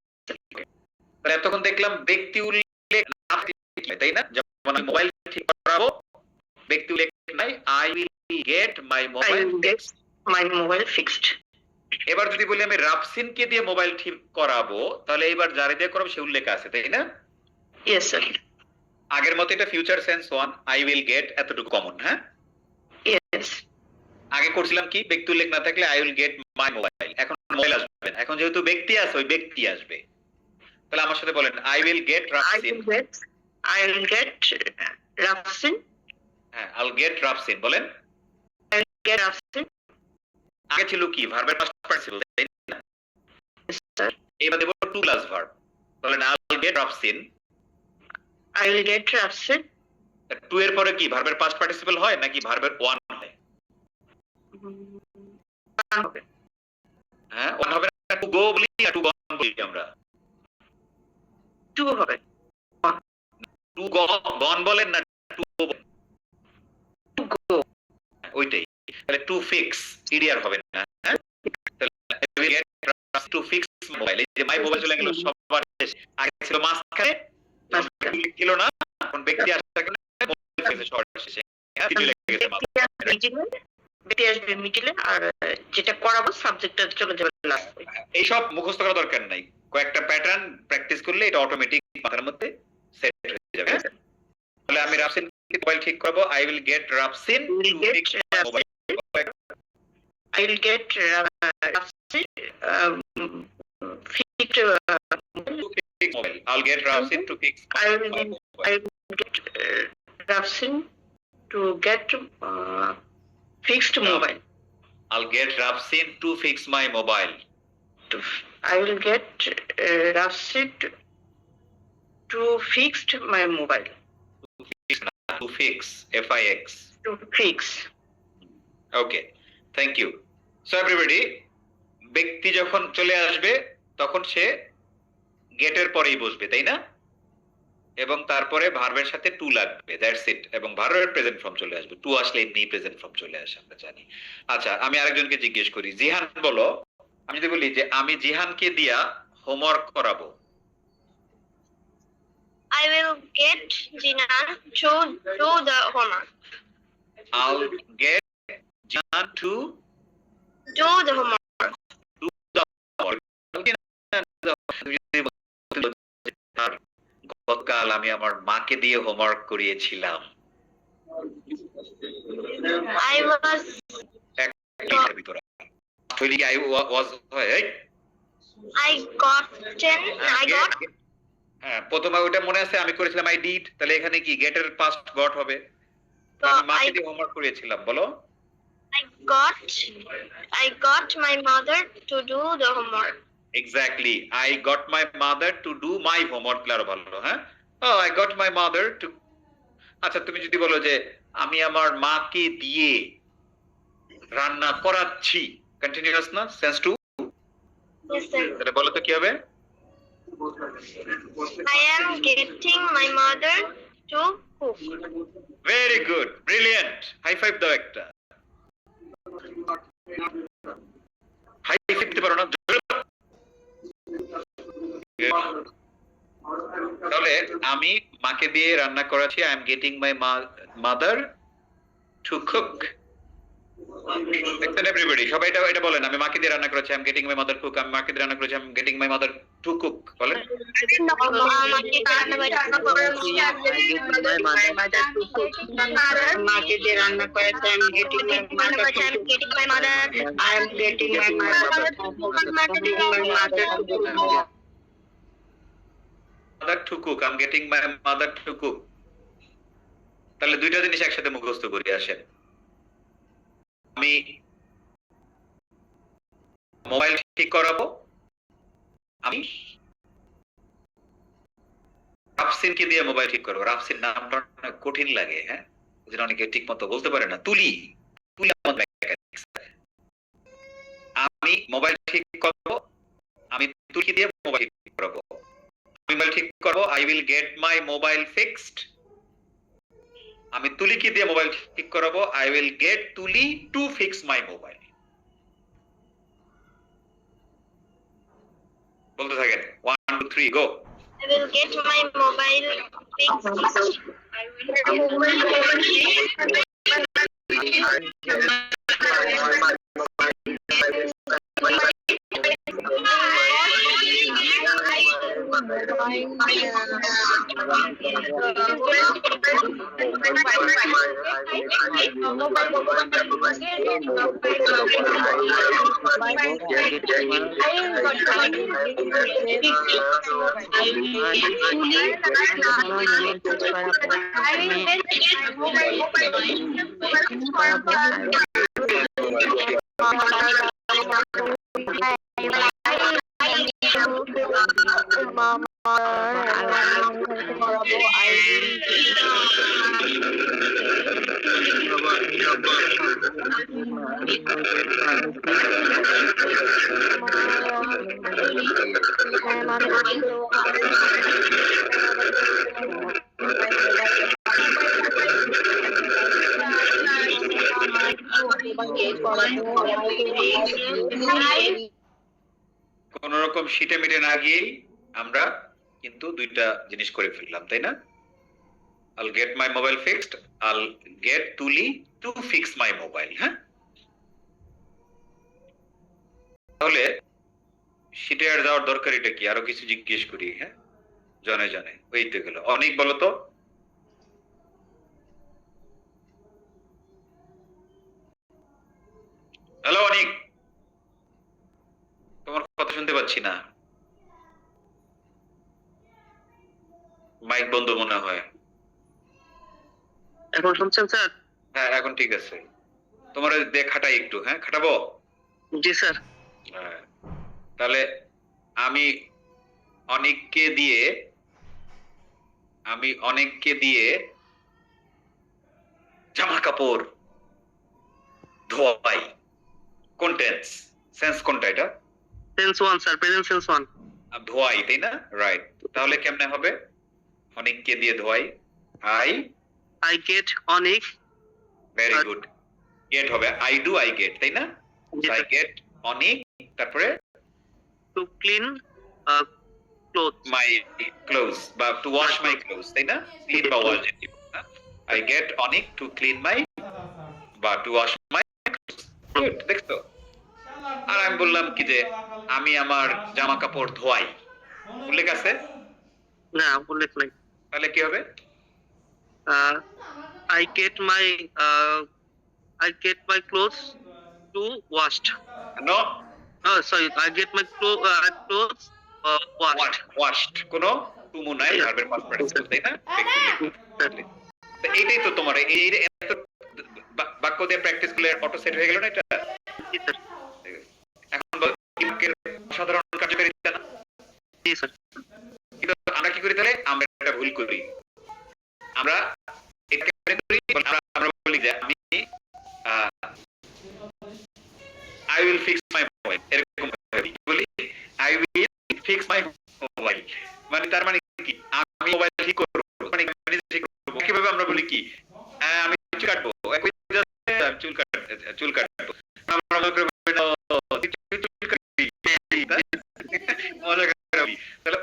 এতক্ষণ দেখলাম ব্যক্তি উল্লেখ না থাকলে, তাই না? যেমন আমি মোবাইল ঠিক করাবো, ব্যক্তি উল্লেখ নাই, I will get my I mobile. will get my mobile fixed. এবার যদি বলি আমি রাফসিনকে দিয়ে মোবাইল ঠিক করাবো, তাহলে এবার যারে দিয়ে করাবো সে উল্লেখ আছে, তাই না? Yes, sir. আগের মতো এটা future sense one, I will gate, এতটুকু কমন, হ্যাঁ? Yes. আগে করছিলাম কি, ব্যক্তি উল্লেখ না থাকলে I will get my mobile, এখন মোবাইল আসবে না। এখন যেহেতু ব্যক্তি আছে, ওই ব্যক্তি আসবে। তাহলে আমার সাথে বলেন, I will get Rafsin. I will get Rafsin. হ্যাঁ, আই উইল গেট রাফসিন বলেন। I will get Rafsin. আগে ছিল কি, ভার্বের পাস্ট পার্টিসিপল, তাই না? Yes, sir. এবার দেব টু প্লাস ভার্ব, বলেন I will get Rafsin. I will get Rafsin. To এর পরে কি ভার্বের পাস্ট পার্টিসিপল হয় নাকি ভার্বের ওয়ান হয়? হ্যাঁ, ওয়ান হবে না, টু গো বলি না টু গন বলি আমরা? Two হবে. টু গন বলেন না টু গো? To go. ওইটাই। তাহলে টু ফিক্স ইডিআর হবে না, হ্যাঁ? তাহলে I will get to fix mobile. এই যে মাই মোবাইল চলে গেল সবার শেষে, আগে ছিল মাঝখানে, ছিল না, এখন ব্যক্তি আসার কারণে মোবাইল ফেসে সবার শেষে, হ্যাঁ, কিছু লেগে গেছে মাঝখানে। বেটে আসবে মিডিলে, আর যেটা করাবো সাবজেক্টটা চলে যাবে লাস্টে। এইসব মুখস্থ করার দরকার নাই, কয়েকটা প্যাটার্ন প্র্যাকটিস করলে এটা অটোমেটিক মাথার মধ্যে সেট হয়ে যাবে। তাহলে আমি রাফসিন মোবাইল ঠিক করব, I will get Rafsin to fix mobile. I will get Rafsin fixed mobile, I'll get Rafsin to fix I will get Rafsin to get fixed mobile. I'll get Rafsin to fix my mobile. I will get Rafsin to fixed my mobile. To fix, F-I-X. To fix. Okay, thank you. So everybody, ব্যক্তি যখন চলে আসবে তখন সে গেটের পরেই বসবে, তাই না? এবং তারপরে ভার্বের সাথে টু লাগবে, দ্যাটস ইট। এবং ভার্বের প্রেজেন্ট ফর্ম চলে আসবে, টু আসলে এমনি প্রেজেন্ট ফর্ম চলে আসে, আমরা জানি। আচ্ছা, আমি আরেকজনকে জিজ্ঞেস করি, জিহান বলো। আমি যদি বলি যে আমি জিহানকে দিয়া হোমওয়ার্ক করাবো, I will get Jinan to do the homework. I'll get Jihan to Do the homework. do the homework. গতকাল আমি আমার মাকে দিয়ে হোমওয়ার্ক করিয়েছিলাম। I was একটার ভিতরে তৈরি আই ওয়াজ হয়, রাইট? I got হ্যাঁ, প্রথমে ওটা মনে আছে আমি করেছিলাম আই ডিড, তাহলে এখানে কি গেটের পাস্ট গট হবে। তো আমি মাকে দিয়ে হোমওয়ার্ক করিয়েছিলাম, বলো। I got my mother to do the homework. Exactly, I got my mother to do my homework, আরো ভালো, হ্যাঁ? I got my mother to. আচ্ছা, তুমি যদি বলো যে আমি আমার মাকে দিয়ে রান্না করাচ্ছি, কন্টিনিউয়াস না, সেন্স টু, Yes, sir. তাহলে বলো তো কি হবে? I am getting my mother to cook. Very good, brilliant, high five দাও একটা। হাই ফাইভ দিতে পারো না? তাহলে আমি মাকে দিয়ে রান্না করাচ্ছি, I am getting my mother to cook. দেখছেন এভরিবডি, সবাই এটা বলেন, আমি মাকে দিয়ে রান্না করেছি, I am getting my mother cook. আমি মাকে দিয়ে রান্না করেছি, I am getting my mother to cook বলেন। মাকে যে রান্না করেছে I'm getting my mother to cook. I'm getting my mother to cook. তাহলে দুইটা জিনিস একসাথে মুখস্থ করে আসেন। আমি মোবাইল ঠিক করাবো, আমি রাফসিনকে দিয়ে মোবাইল ঠিক করবো। রাফসিন নামটা অনেক কঠিন লাগে, হ্যাঁ, যেটা অনেকে ঠিক মতো বলতে পারে না। তুলি আমাদের মেকানিক্স। আমি মোবাইল ঠিক করবো, আমি তুলি দিয়ে মোবাইল ঠিক করবো। মোবাইল ঠিক করবো, I will get my mobile fixed. আমি তুলিকে দিয়ে মোবাইল ঠিক করাবো, I will get তুলি to fix my mobile. বলতে থাকেন, 1 2 3 go. I will get my mobile fixed. I will get my mobile কোন রকম শীতে মিটে না গিয়ে আমরা কিন্তু দুইটা জিনিস করে ফেললাম, তাই না? I'll get my mobile fixed, I'll get তুলি to fix my mobile, হ্যাঁ? তাহলে শীতে আর যাওয়ার দরকার এটা কি? আরো কিছু জিজ্ঞেস করি, হ্যাঁ, জানে জানে ওই তো গেল। অনেক বলো তো। হ্যালো অনেক, তোমার কথা শুনতে পাচ্ছি না, মাইক বন্ধ মনে হয়। এখন শুনছেন স্যার? হ্যাঁ এখন ঠিক আছে। তোমার দিয়ে খাটাই একটু, হ্যাঁ খাটাবো? জি স্যার। হ্যাঁ, তাহলে আমি অনেককে দিয়ে জামা কাপড় ধোয়াই। কোন টেন্স? সেন্স কোনটা এটা? Tense 1 sir, present tense 1। ধোয়াই, তাই না? রাইট। তাহলে কেমনে হবে? অনেককে দিয়ে ধোয়াই, I get অনেক। Very good. গেট হবে I do I get, তাই না? I get অনেক, তারপরে to clean clothes, my clothes বা to wash my clothes, তাই না? ক্লিন বা ওয়াশ যেটি, I get অনেক to clean my বা to wash my clothes. Good, দেখছো? আর আমি বললাম কি যে আমি আমার জামা কাপড় ধোয়াই, উল্লেখ আছে? না, উল্লেখ নাই। তাহলে কি হবে? I get my clothes to washed. No, Sorry, I get my clothes washed কোনো তুমু নাই, ভার্বের পাস্ট পার্টিসিপল, তাই না? তো এইটাই তো তোমার এই বাক্য দিয়ে প্র্যাকটিস করলে অটো সেট হয়ে গেল না এটা? এখন বাক্যের সাধারণ কার্যকারিতা না? জি স্যার। কিন্তু আমরা কি করি তাহলে? আমরা এটা ভুল করি। আমরা এটাকে আমরা বলি যে আমি I will fix my mobile, এরকম বলি I will fix my mobile, মানে তার মানে কি? আমি মোবাইল ঠিক করব, মানে আমি ঠিক করব। কিভাবে আমরা বলি কি? আমি চুল কাটবো, চুল কাটবো। আমরা মজা করে তাহলে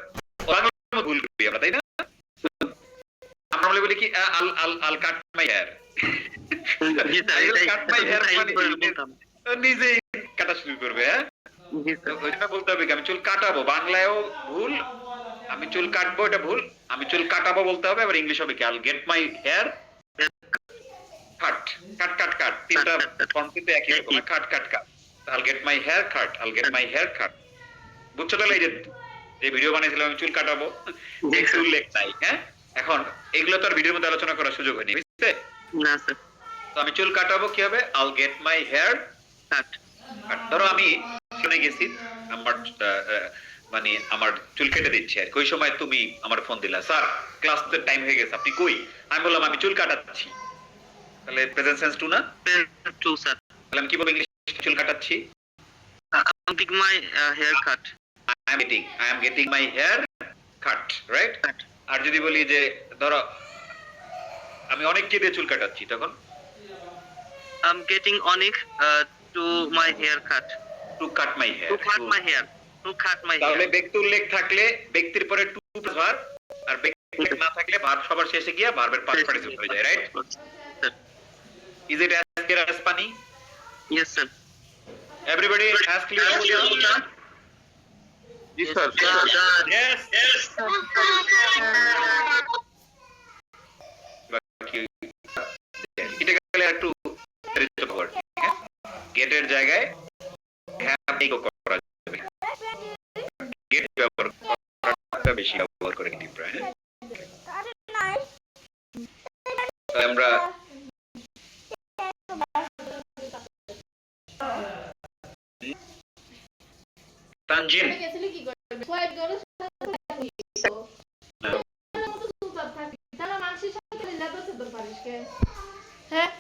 বাংলা ভুল করি আমরা, তাই না? আমরা বলি কি I'll cut my hair, নিজেই কাটা শুরু করবে, হ্যাঁ? জি তো স্যার। ওইটা বলতে হবে কি আমি চুল কাটাবো, বাংলায়ও ভুল, আমি চুল কাটবো এটা ভুল, আমি চুল কাটাবো বলতে হবে, আবার ইংলিশ হবে কি আল get my hair cut, cut cut কাট, তিনটা ফর্ম কিন্তু একই রকম, cut cut cut, I'll get my hair cut, I'll get my hair cut. বুঝছো তাহলে এই যে যে ভিডিও বানিয়েছিলাম আমি চুল কাটাবো, জি একটু স্যার। উল্লেখ নাই, হ্যাঁ। এখন এগুলো তো আর ভিডিওর মধ্যে আলোচনা করার সুযোগ হয়নি, বুঝতে? না স্যার। তো আমি চুল কাটাবো কি হবে, আল গেট মাই হেয়ার কাট। কাট। ধরো আমি শুনে গেছি আমার মানে আমার চুল কেটে দিচ্ছে আর ওই সময় তুমি আমার ফোন দিলা, স্যার ক্লাসের টাইম হয়ে গেছে আপনি কই? আমি বললাম আমি চুল কাটাচ্ছি, তাহলে প্রেজেন্ট সেন্স টু না? Two sir. তাহলে আমি কি বলবো ইংলিশ? চুল কাটাচ্ছি, I'm getting my hair cut. I am getting my hair cut, right? Cut. আর যদি বলি যে ধরো আমি অনেক কে দিয়ে চুল কাটাচ্ছি, তখন I'm getting Onik to my hair cut. To cut my hair, To cut my hair. To cut my তাহলে hair. ব্যক্তি উল্লেখ থাকলে ব্যক্তির পরে টু ভার্ব, আর ব্যক্তি উল্লেখ না থাকলে ভার্ব সবার শেষে গিয়ে ভার্বের পাস্ট পার্টিসিপল হয়ে যায়, right? Sir. Is it as clear as funny? Yes sir. Everybody as clear as funny? Yes sir. Yes, yes. এটা গেলে একটু word, ঠিক আছে? গেটের জায়গায় হ্যাভ নেই করা যাবে, গেট ব্যবহার করাটা বেশি ব্যবহার করে কিন্তু হ্যাঁ। তাহলে আমরা তানজিন গেছিলি কি করবে? সোয়াইপ করো, তাহলে মানুষের সাথে লেদা তো পারিস কে? হ্যাঁ,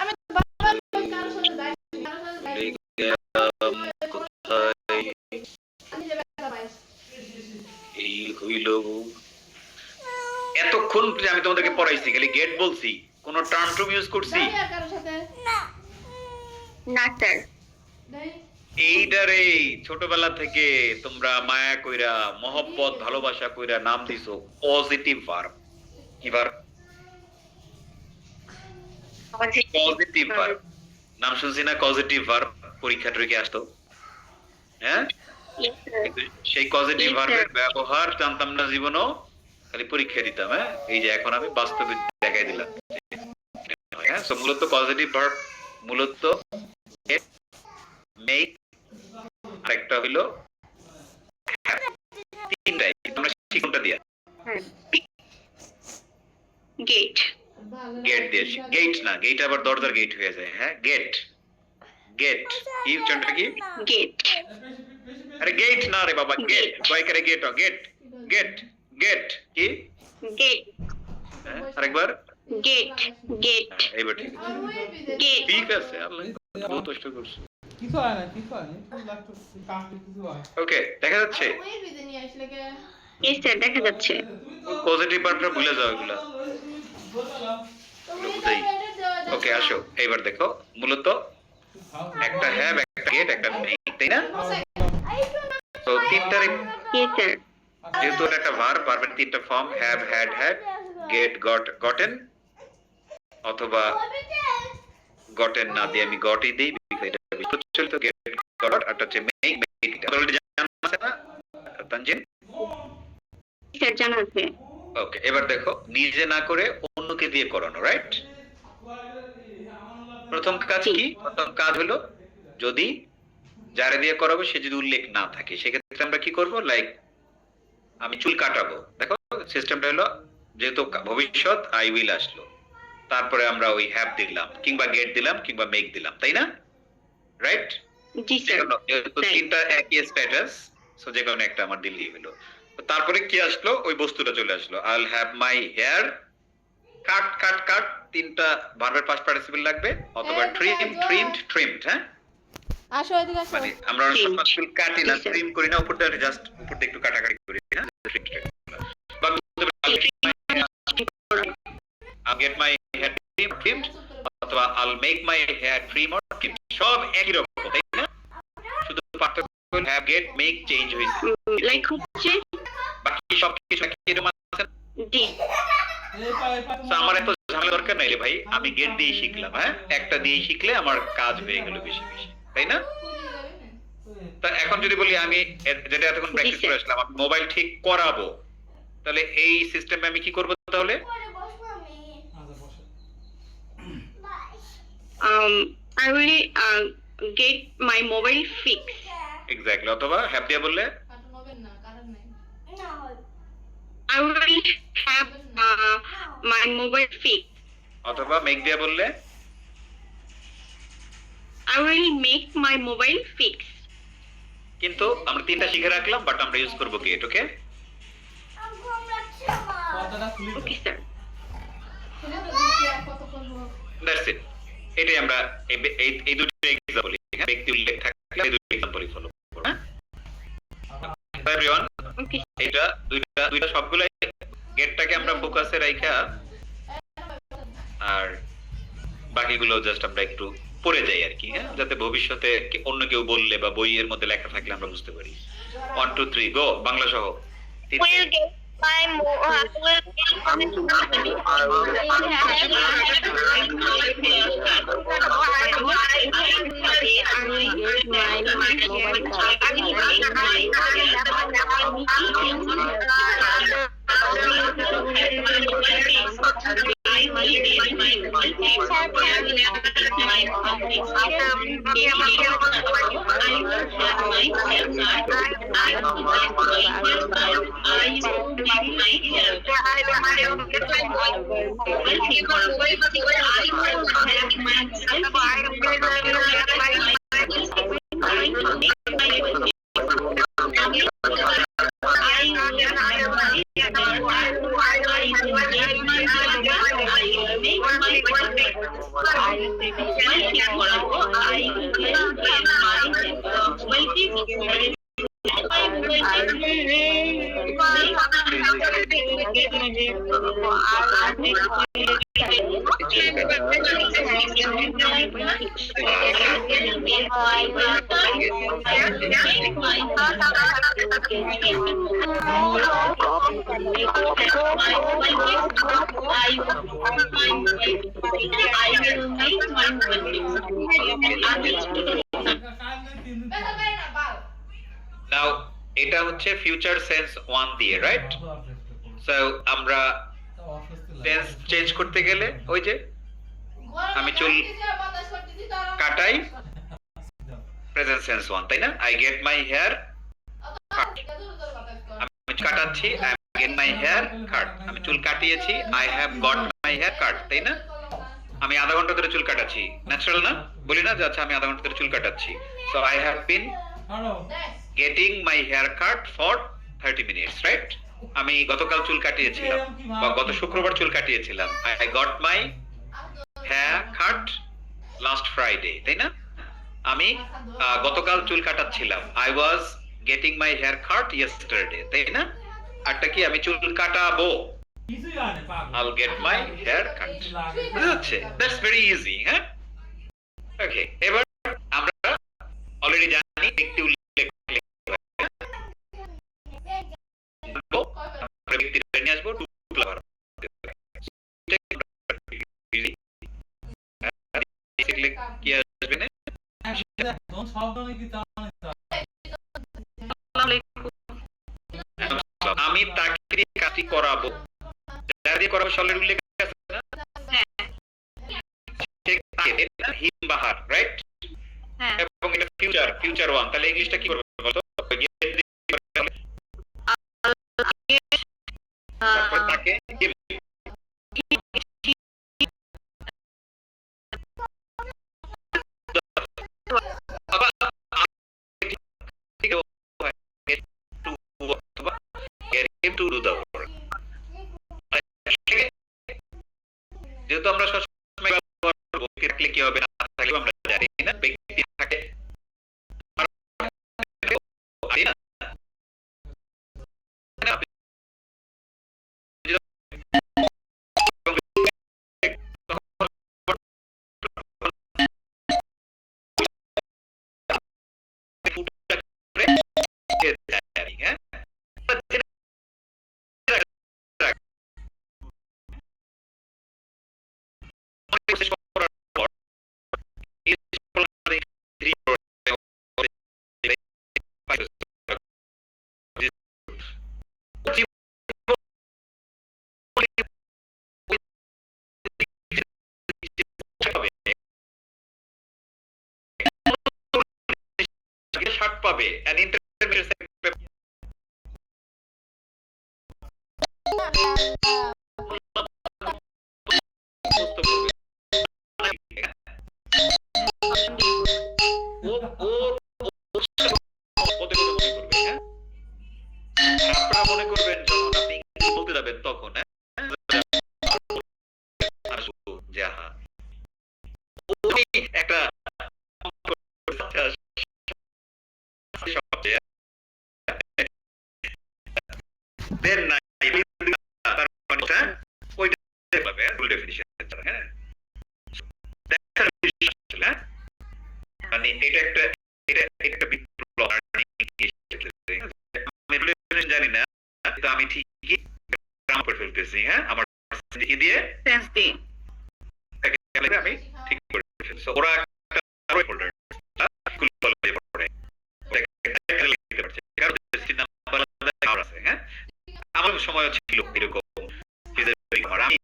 আমি তো বারবার কারোর সাথে যাই, কারোর সাথে যাই। আমি যে ব্যথা পাই। এই হইল এতক্ষণ যে আমি তোমাদেরকে পড়াইছি খালি গেট বলছি, কোন টার্ম টুম ইউজ করছি? যাই আর কারোর সাথে? না স্যার। যাই। এইটারে ছোটবেলা থেকে তোমরা মায়া কইরা মহব্বত ভালোবাসা কইরা নাম দিছো পজিটিভ ভার্ব। কি ভার্ব? Positive verb. নাম শুনছি না পজিটিভ ভার্ব, পরীক্ষা টরীক্ষা আসতো, হ্যাঁ? কিন্তু সেই পজিটিভ Yes, ভার্বের sir. ব্যবহার জানতাম না জীবনও, খালি পরীক্ষা দিতাম, হ্যাঁ? এই যে এখন আমি বাস্তবে দেখাই দিলাম, হ্যাঁ? সো মূলত পজিটিভ ভার্ব মূলত মেক, আরেকটা হইলো তিনটাই, তোমরা কোনটা দিয়া? গেট। গেট দিয়ে, গেট না, গেট আবার দরজার গেট হয়ে যায়, হ্যাঁ? গেট, গেট কি উচ্চারণটা কি? গেট। আরে গেট না রে বাবা, গেট কয় করে গেট, গেট গেট গেট কি? গেট। হ্যাঁ, আরেকবার গেট। গেট। হ্যাঁ, এইবার ঠিক আছে, আর ওই বিদে- গেট। ঠিক আছে, আল্লাহ বহুত কষ্ট করছো। কিছু হয় না, কিছু হয় না, একটু লাগতো, কাটলে কিছু হয়। ওকে, দেখা যাচ্ছে আর ওই বিদে নিয়ে আসলে কে? ইয়েস স্যার, দেখা যাচ্ছে। পজিটিভ ভার্বটা ভুলে যাও এগুলা। তো ওই বুঝাই। টাইপের দেওয়া যাচ্ছে ওকে, আসো এইবার দেখো, মূলত একটা হ্যাভ, একটা গেট, একটা মেক, তাই না? তো তিনটার ইয়েস স্যার। যেহেতু এটা একটা ভার্ব, ভার্বের তিনটা form, have, had, had, get, got, gotten, অথবা গটেন না দিয়ে আমি গটই দেই, এটা প্রচলিত গেট, গট, আর হচ্ছে মেক, মেক। অলরেডি জানা আছে না তানজিন? স্যার জানা আছে। ওকে, এবার দেখো নিজে না করে অন্যকে দিয়ে করানো, রাইট? প্রথম কাজ কি? প্রথম কাজ হলো যদি যারে দিয়ে করাবো সে যদি উল্লেখ না থাকে, সেক্ষেত্রে আমরা কি করব? লাইক আমি চুল কাটাবো, দেখো সিস্টেমটা হলো যেহেতু ভবিষ্যৎ আই উইল আসলো, তারপরে আমরা ওই হ্যাভ দিলাম কিংবা গেট দিলাম কিংবা মেক দিলাম, তাই না? রাইট? জি স্যার। যেহেতু তিনটা একই স্ট্যাটাস, সো যে কারণে একটা আমার দিল্লি হলো। তারপরে কি আসলো? ওই বস্তুটা চলে আসলো, আইল have my hair cut, cut কাট, তিনটা ভার্বের পাস্ট পার্টিসিপল লাগবে, অথবা ট্রিম, ট্রিমড, ট্রিমড, হ্যাঁ? আসো এদিকে আসো। মানে আমরা অনেক সময় চুল কাটি না, Trimmed. ট্রিম করি না, উপরটা জাস্ট উপর দিয়ে একটু কাটাকাটি করি না, ট্রিম, ট্রিম। বা I'll get my hair trimmed, অথবা I'll make my hair trim or trimmed, সব একই রকম, তাই না? শুধু পার্থক্য হলো have, get, make চেঞ্জ হয়েছে, লাইক হচ্ছে বাকি সব কিছু একই রকম আছে। জি। So, আমার এত ঝামেলা দরকার নাই রে ভাই, আমি গেট দিয়ে শিখলাম, হ্যাঁ? একটা দিয়ে শিখলে আমার কাজ হয়ে গেল বেশি বেশি, তাই না? তা এখন যদি বলি আমি যেটা এতক্ষণ প্র্যাকটিস করে আসলাম আমি মোবাইল ঠিক করাবো, তাহলে এই সিস্টেমে আমি কি করব তাহলে? I will get my mobile fixed. Exactly. অথবা হ্যাভ দিয়া বললে কার্টুন হবে না, কারণ নাই। I will have my mobile fixed. অথবা মেক দিয়া বললে I will make my mobile fixed. কিন্তু আমরা তিনটা শিখে রাখলাম, বাট আমরা ইউজ করব গেট। ওকে, কথাটা খুলি তো। Okay, sir. খুলে তো দিচ্ছি, আর কতক্ষণ হোক। That's it. এটাই আমরা এই দুটো এক্সাম্পল, হ্যাঁ, ব্যক্তি উল্লেখ থাকলে এই দুটো এক্সাম্পলই ফলো করব। হ্যাঁ এভরিওয়ান, Okay. এটা দুইটা সবগুলাই গেটটাকে আমরা ফোকাসে রাখা, আর বাকিগুলো জাস্ট আমরা একটু পড়ে যাই আর কি, হ্যাঁ, যাতে ভবিষ্যতে অন্য কেউ বললে বা বইয়ের মধ্যে লেখা থাকলে আমরা বুঝতে পারি। 1 2 3 গো, বাংলা সহ। Will get my নাও এটা হচ্ছে ফিউচার সেন্স 1 দিয়ে, রাইট? সো আমরা টেন্স চেঞ্জ করতে গেলে ওই যে আমি চুল কাটাই, প্রেজেন্ট সেন্স 1, তাই না? I get my hair cut, আমি কাটাচ্ছি, I get my hair cut, আমি চুল কাটিয়েছি, I have got my hair cut, তাই না? আমি আধা ঘন্টা ধরে চুল কাটাচ্ছি, ন্যাচারাল না? বলি না যে আচ্ছা আমি আধা ঘন্টা ধরে চুল কাটাচ্ছি। So I have been getting my hair cut for 30 minutes, right? আমি গতকাল চুল কাটিয়েছিলাম বা গত শুক্রবার চুল কাটিয়েছিলাম, I got my hair cut last Friday, তাই না? আমি গতকাল চুল কাটাচ্ছিলাম, I was getting my hair cut yesterday, তাই না? আরটা কি আমি চুল কাটাবো, I'll get my hair cut. বুঝা যাচ্ছে? That's very easy, হ্যাঁ? Okay, এবার আমরা অলরেডি জানি ব্যক্তি উল্লেখ করলে আমরা ব্যক্তি নিয়ে আসবো টু প্লাস কি আসবে না? আমি তাকে দিয়ে কাজটি করাবো, যারা দিয়ে করাবো সলের উল্লেখ আছে না? হিম বাহার, রাইট? এবং এটা ফিউচার 1, তাহলে ইংলিশটা কি করবে বলতো? তারপর তাকে to do the work. যেহেতু আমরা সবসময় ব্যবহার করব, থাকলে কি হবে না থাকলেও আমরা জানি না, ব্যক্তি থাকে তাই না? ষাট পাবে and intermediate sector মুখস্থ করবে। ও ও পদে পদে মনে করবে, হ্যাঁ? আর আপনারা মনে করবেন যখন আপনি ইংরেজি বলতে যাবেন তখন, হ্যাঁ? যে হ্যাঁ উনি একটা দেন না তার মানে ওইটা পাবে ফুল ডেফিনিশন, হ্যাঁ? দেখার বিষয় আসলে, হ্যাঁ? মানে এটা একটা বিপ্লব আমি রিলেশন জানি না, তো আমি ঠিকই গ্রামার করে ফেলতেছি, হ্যাঁ? আমার কি দিয়ে সেন্স দি আমি ঠিক করে ফেলছি। ওরা একটা হোল্ডার স্কুল কলেজে পড়ে কারণ নাম্বার আছে, হ্যাঁ? আমার সময় ছিল এরকম। আমি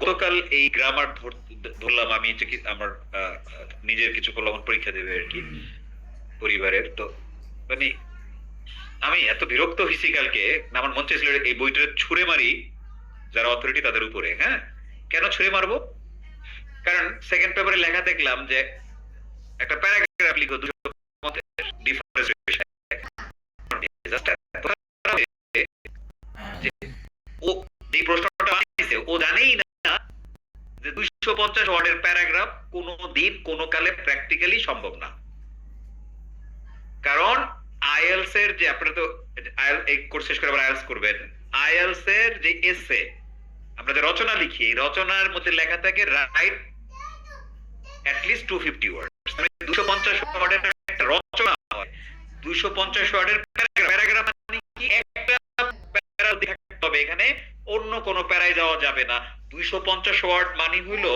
গতকাল এই গ্রামার ধরলাম, আমি আমার নিজের কিছু প্রলোভন পরীক্ষা দেবে আর কি পরিবারের, তো মানে আমি এত বিরক্ত হয়েছি কালকে, আমার মন চাইছিল এই বইটা ছুঁড়ে মারি যারা অথরিটি তাদের উপরে। হ্যাঁ, কেন ছুঁড়ে মারবো? কারণ সেকেন্ড পেপারে লেখা দেখলাম যে একটা প্যারাগ্রাফ লিখো 250 ডিফরেন্সিয়েশন। ও যে প্রশ্নটা আনছে ও জানেই না যে 250 ওয়ার্ডের প্যারাগ্রাফ কোনো দিন কোনো কালে প্র্যাকটিক্যালি সম্ভব না। কারণ আইএলস এর যে আপনারা তো এই কোর্স শেষ করে আবার আইএলস করবেন, আইএলস এর যে এসে আমরা যে রচনা লিখি, এই রচনার মধ্যে লেখা থাকে রাইট at least 250 ওয়ার্ড, মানে 250 ওয়ার্ডের একটা রচনা হয়। 250 ওয়ার্ডের প্যারাগ্রাফ মানে কি একটা প্যারা থাকতে হবে, এখানে অন্য কোনো প্যারায় যাওয়া যাবে না। 250 ওয়ার্ড মানে হলো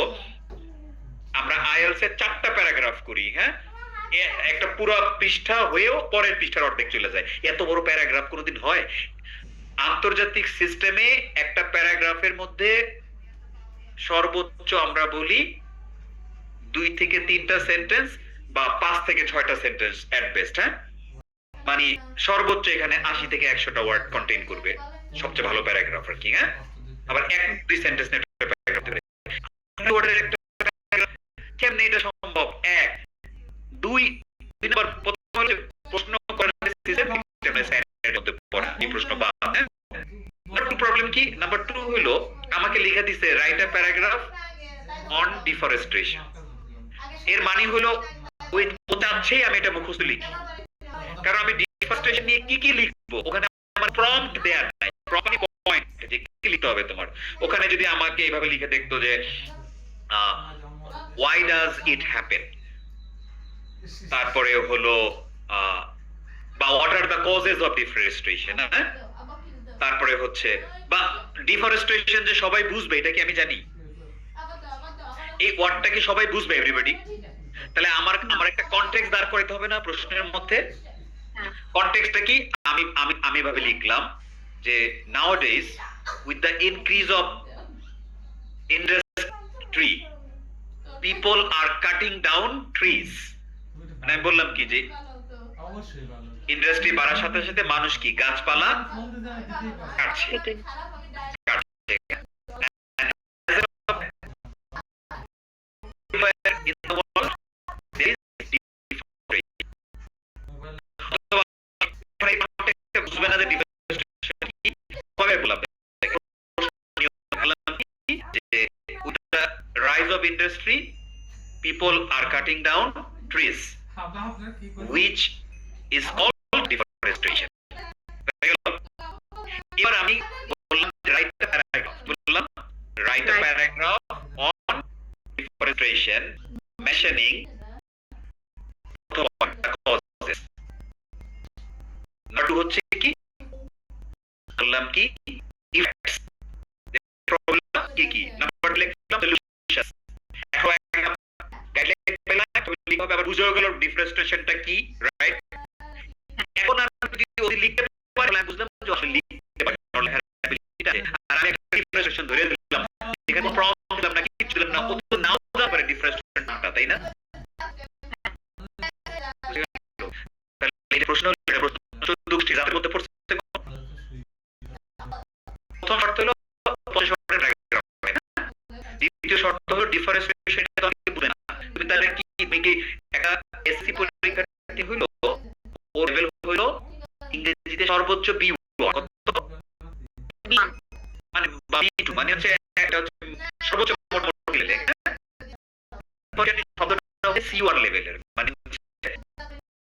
আমরা আইএলস এর 4টা প্যারাগ্রাফ করি, হ্যাঁ? একটা পুরো পৃষ্ঠা হয়েও পরের পৃষ্ঠার অর্ধেক চলে যায়। এত বড় প্যারাগ্রাফ কোনোদিন হয়? আন্তর্জাতিক সিস্টেমে একটা প্যারাগ্রাফের মধ্যে সর্বোচ্চ আমরা বলি 2 থেকে 3টা সেন্টেন্স বা 5 থেকে 6টা সেন্টেন্স এট বেস্ট, হ্যাঁ? মানে সর্বোচ্চ এখানে 80 থেকে 100টা ওয়ার্ড কন্টেইন করবে সবচেয়ে ভালো প্যারাগ্রাফ আর কি, হ্যাঁ? আবার 1-2 সেন্টেন্স নিয়ে একটা প্যারাগ্রাফ দেবে। ওয়ার্ডের একটা প্যারাগ্রাফ কেমনে এটা সম্ভব? 1 2 নাম্বার প্রথম হলো প্রশ্ন করার সিস্টেমের মধ্যে পড়া এই প্রশ্ন বা, হ্যাঁ? প্রবলেম কি? নাম্বার 2 হলো আমাকে লেখা দিছে write a paragraph on deforestation. এর মানে হলো ওই চাচ্ছেই আমি এটা মুখস্থ লিখি, কারণ আমি ডিফরেস্টেশন নিয়ে কি কি লিখবো ওখানে আমার প্রম্পট দেয়া নাই, প্রপারলি পয়েন্ট যে কি লিখতে হবে তোমার। ওখানে যদি আমাকে এইভাবে লিখে দেখতো যে why does it happen, তারপরে হলো বা what are the causes of deforestation, হ্যাঁ? তারপরে হচ্ছে বা ডিফরেস্টেশন যে সবাই বুঝবে এটা কি আমি জানি? এই ওয়ার্ডটা কি সবাই বুঝবে এভরিবডি? তাহলে আমার একটা কনটেক্সট দাঁড় করাতে হবে না প্রশ্নের মধ্যে? কনটেক্সটটা কি? আমি ভাবে লিখলাম যে nowadays with the increase of industry people are cutting down trees। মানে আমি বললাম কি যে অবশ্যই ভালো। ইন্ডাস্ট্রি বাড়ার সাথে সাথে মানুষ কি গাছপালা কাটছে। বুঝবে না যে rise of industry people are cutting down trees which is all deforestation। এবার আমি বললাম write a paragraph on deforestation mentioning the causes। Number 2 হচ্ছে কি বললাম কি effects, প্রবলেম কি কি। নাম্বার লিখলাম সলিউশন। এখন একটা গাইডলাইন পেলাম, লিখতে হবে আবার বুঝে গেল ডিফরেস্টেশনটা কি, রাইট? আসলে লিখতে পারে লেখার ability টা। আর আমি একটা ডিফারেন্সিয়েশন ধরে দিলাম, এখানে প্রবলেম দিলাম না, কিছু দিলাম না, ও তো নাও দিতে পারে ডিফারেন্সিয়েশন নামটা, তাই না? তাহলে এই প্রশ্ন 14টি জাতের মধ্যে পড়ছে। প্রথম শর্ত হলো পজিশনের ডায়াগ্রাম, তাই না? দ্বিতীয় শর্ত হলো ডিফারেন্সিয়েশন, এটা অনেকে বুঝে না। তুমি তাহলে কি একটা এসসি পরীক্ষার্থী হইলো, ওর লেভেল হইলো ইংরেজিতে সর্বোচ্চ B1, কত মানে B2, মানে হচ্ছে একটা হচ্ছে সর্বোচ্চ মোটামুটি লেভেল, শব্দটা হচ্ছে C1 লেভেলের, মানে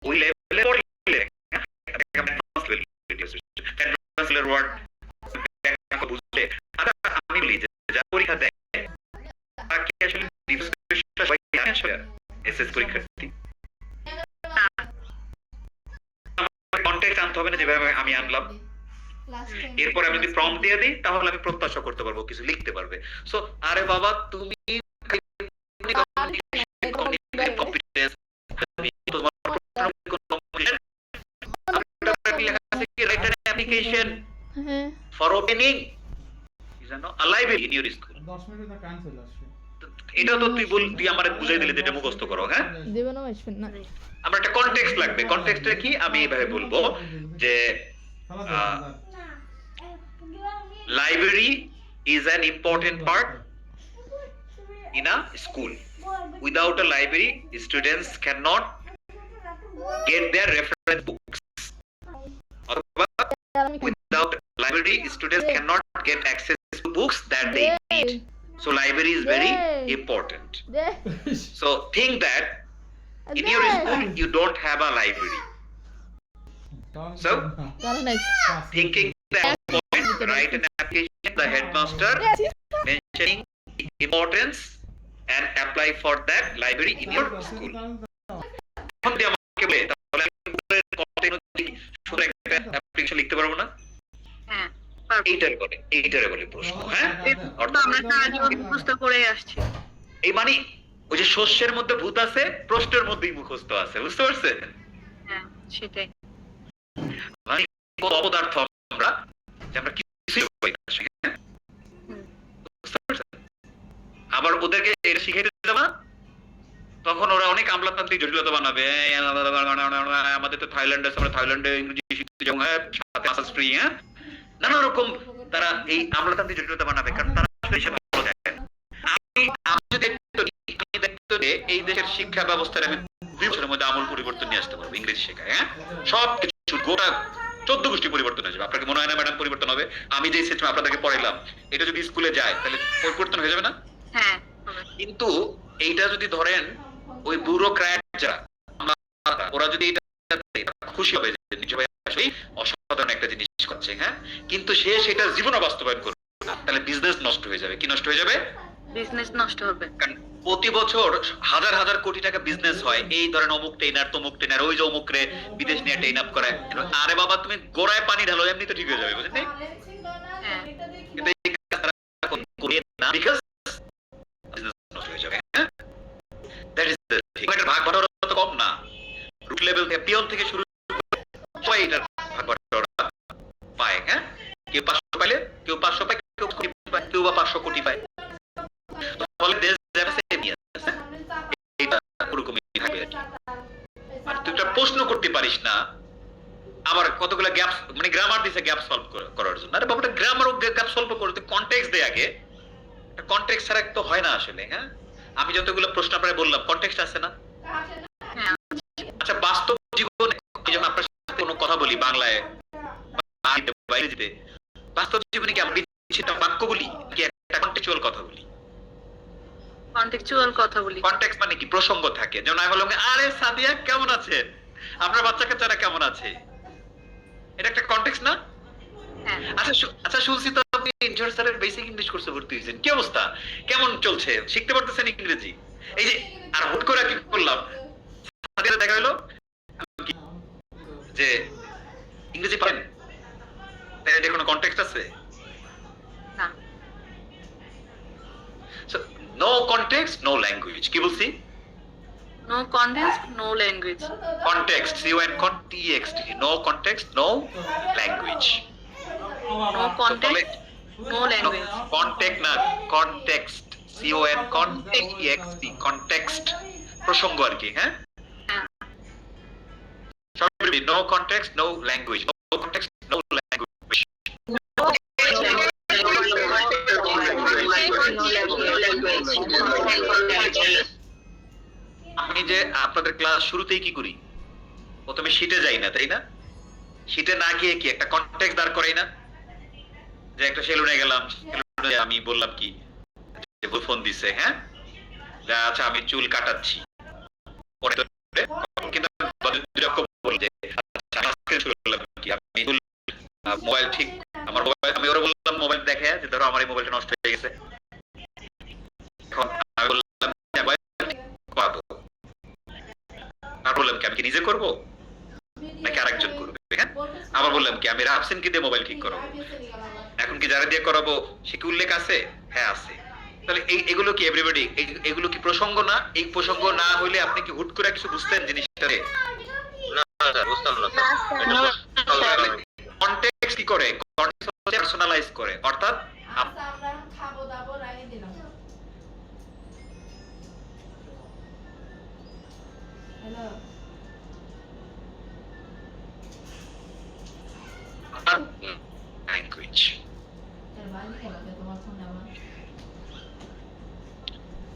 ওই লেভেলের পরে ওয়ার্ড বুঝলে। আচ্ছা আমি বলি যে যারা পরীক্ষা দেয় তারা কি আসলে এসএস পরীক্ষার্থী কন্টেক্সট আনতে হবে না যেভাবে আমি আনলাম। এরপর আমি যদি প্রম্পট দিয়ে দিই তাহলে আমি প্রত্যাশা করতে পারবো কিছু লিখতে পারবে। সো আরে বাবা তুমি competence application for opening is a library in your school. 10 মিনিটে ক্যান্সেল আসছে। এটা তো তুই আমারে বুঝাই দিলি যেটা মুখস্থ করো, হ্যাঁ? দেবেন না আসবেন না। আমরা একটা কনটেক্সট লাগবে। কনটেক্সটটা কি আমি এইভাবে বলবো যে library is an important part in a school. Without a library, students cannot get their reference books. Without library, students cannot get access to books that they need. So library is very important. So think that in your school you don't have a library. So thinking that point, write an application, the headmaster mentioning the importance and apply for that library in your school. Application লিখতে পারবো না? হ্যাঁ, এইটারে বলে প্রশ্ন, হ্যাঁ? আমরা সারাজীবন মুখস্থ করে আসছি। এই মানে ওই যে শস্যের মধ্যে ভূত আছে, প্রশ্নের মধ্যেই মুখস্থ আছে, বুঝতে পারছেন? হ্যাঁ, সেটাই। মানে কত অপদার্থ আমরা যে আমরা কিছুই পাই না। আবার ওদেরকে এটা শিখাইতে যাবা, তখন ওরা অনেক আমলাতান্ত্রিক জটিলতা বানাবে। আমাদের তো থাইল্যান্ড আছে, আমরা থাইল্যান্ডে ইংরেজি শিখতে যাবো, হ্যাঁ, সাথে মাসাজ ফ্রি, হ্যাঁ, নানা রকম তারা এই আমলাতান্ত্রিক জটিলতা বানাবে, কারণ তারা আমি যদি দায়িত্ব নিয়ে এই দেশের শিক্ষা ব্যবস্থার আমি 2 বছরের মধ্যে আমূল পরিবর্তন নিয়ে আসতে পারবো ইংরেজি শেখায়, হ্যাঁ, সবকিছু গোটা 14 গোষ্ঠী পরিবর্তন হয়ে যাবে। আপনাকে মনে হয় না ম্যাডাম পরিবর্তন হবে? আমি যে সিস্টেম আপনাদেরকে পড়াইলাম এটা যদি স্কুলে যায় তাহলে পরিবর্তন হয়ে যাবে না? হ্যাঁ, কিন্তু এইটা যদি ধরেন ওই ব্যুরোক্র্যাট যারা ওরা যদি এটা খুশি হবে যে নিজে আসলে অসাধারণ একটা জিনিস করছে, হ্যাঁ, কিন্তু সে সেটা জীবনে বাস্তবায়ন করবে না, তাহলে বিজনেস নষ্ট হয়ে যাবে। কি নষ্ট হয়ে যাবে? বিজনেস নষ্ট হবে। কারণ প্রতি বছর হাজার হাজার কোটি টাকা বিজনেস হয়, এই ধরেন অমুক ট্রেনার তমুক ট্রেনার ওই যে অমুকরে বিদেশ নিয়ে ট্রেন আপ করায়। আরে বাবা তুমি গোড়ায় পানি ঢালো, এমনি তো ঠিক হয়ে যাবে, বুঝলেন? হ্যাঁ, কিন্তু এই কাজটা করে না, বিকজ বিজনেস নষ্ট হয়ে যাবে, হ্যাঁ। That is the thing. এটা ভাগ বাটোয়ারা তো কম না, রুট লেভেল থেকে পিয়ন থেকে শুরু সবাই এটার ভাগ বাটোয়ারা পায়, হ্যাঁ। কেউ 500 পাইলে কেউ 500 পায়, কেউ কোটি পায়, কেউ বা 500 কোটি পায়। ফলে দেশ যাবে সেমই আছে, এটা ওরকমই থাকবে আর কি। আর তুই একটা প্রশ্ন করতে পারিস না, আবার কতগুলো গ্যাপ, মানে গ্রামার দিছে গ্যাপ সলভ করার জন্য। আরে বাবাটা গ্রামার ও গ্যাপ সলভ করতে কনটেক্সট দেয় আগে, কনটেক্সট ছাড়া তো হয় না আসলে, হ্যাঁ। আমি যতগুলো প্রশ্ন আপনাকে বললাম কনটেক্সট আছে না? আচ্ছা বাস্তব জীবনে যখন আপনার সাথে কোনো কথা বলি বাংলায় বা ইংরেজিতে, বাস্তব জীবনে কি আমি সেটা বাক্য বলি কি একটা কনটেক্সচুয়াল কথা বলি? কনটেক্সচুয়াল কথা বলি। কনটেক্সট মানে কি? প্রসঙ্গ থাকে। যেমন আমি বললাম আরে সাদিয়া কেমন আছে, আপনার বাচ্চা কাচ্চারা কেমন আছে, এটা একটা কনটেক্সট না? আচ্ছা শুনছি তো আপনি ইনজোর স্যারের বেসিক ইংলিশ কোর্সে ভর্তি হয়েছেন, কি অবস্থা, কেমন চলছে, শিখতে পারতেছেন ইংরেজি? এই যে আর হুট করে কি করলাম, সাদিয়া দেখা হলো যে ইংরেজি পারেন, এটা কোনো কনটেক্সট আছে? না। So no context, no language. কি বলছি? No context, no language. Context, C-O-N-T-E-X-T. No context, no language. No context, no language. Contact না, কনটেক্সট, CON কনটেক্সট, কনটেক্সট প্রসঙ্গ আর কি, হ্যাঁ? সবই no context no language, no context no language. আমি যে আপনাদের ক্লাস শুরুতেই কি করি, প্রথমে শীটে যাই না, তাই না? শীটে না গিয়ে কি একটা কনটেক্সট দাঁড় করাই না, যে একটা সেলুনে গেলাম, সেলুনে আমি বললাম কি যে ফোন দিছে, হ্যাঁ, যে আচ্ছা আমি চুল কাটাচ্ছি, পরে কিন্তু বলে যে আচ্ছা আজকে শুরু করলাম কি আমি চুল মোবাইল ঠিক আমার মোবাইল, আমি ওরা বললাম মোবাইল দেখে যে ধরো আমার এই মোবাইলটা নষ্ট হয়ে গেছে, এখন আমি বললাম পাবো, আর বললাম কি আমি কি নিজে করবো নাকি আরেকজন করবে, হ্যাঁ? আবার বললাম কি আমি রাফসিনকে দিয়ে মোবাইল ঠিক করাবো, এখন কি যারা দিয়ে করাবো সে কি উল্লেখ আছে? হ্যাঁ আছে। তাহলে এগুলো কি এভরিবডি, এগুলো কি প্রসঙ্গ না? এই প্রসঙ্গ না হইলে আপনি কি হুট করে কিছু বুঝতেন জিনিসটারে? না স্যার, বুঝতাম না। কনটেক্সট কি করে? কনটেক্সট হচ্ছে পার্সোনালাইজ করে, অর্থাৎ আচ্ছা আমরা খাবো দাবো রাখি দিলাম। Hello language.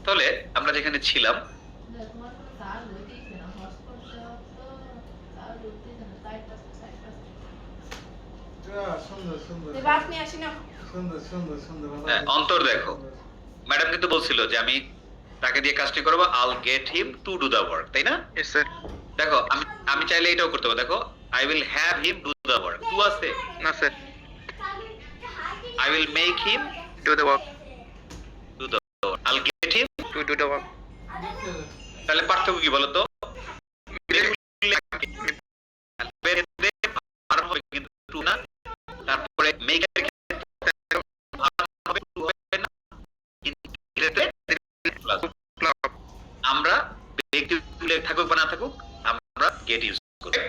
তাহলে আমরা যেখানে ছিলাম, সুন্দর সুন্দর বাস নিয়ে আসি না। সুন্দর সুন্দর সুন্দর। হ্যাঁ, অন্তর দেখো, ম্যাডাম কিন্তু বলছিল যে আমি তাকে দিয়ে কাজটি করবো, I'll get him to do the work, তাই না? Yes sir. দেখো আমি চাইলে এটাও করতে পারবো, দেখো I will have him do the work, to আছে না sir, I will make him do the work, do the work, I'll get him, to do the work. তাহলে পার্থক্য কি বলতো? কিন্তু টু না, তারপরে মেকার আমরা ব্যক্তি উল্লেখ থাকুক বা না থাকুক আমরা গেট ইউজ করি,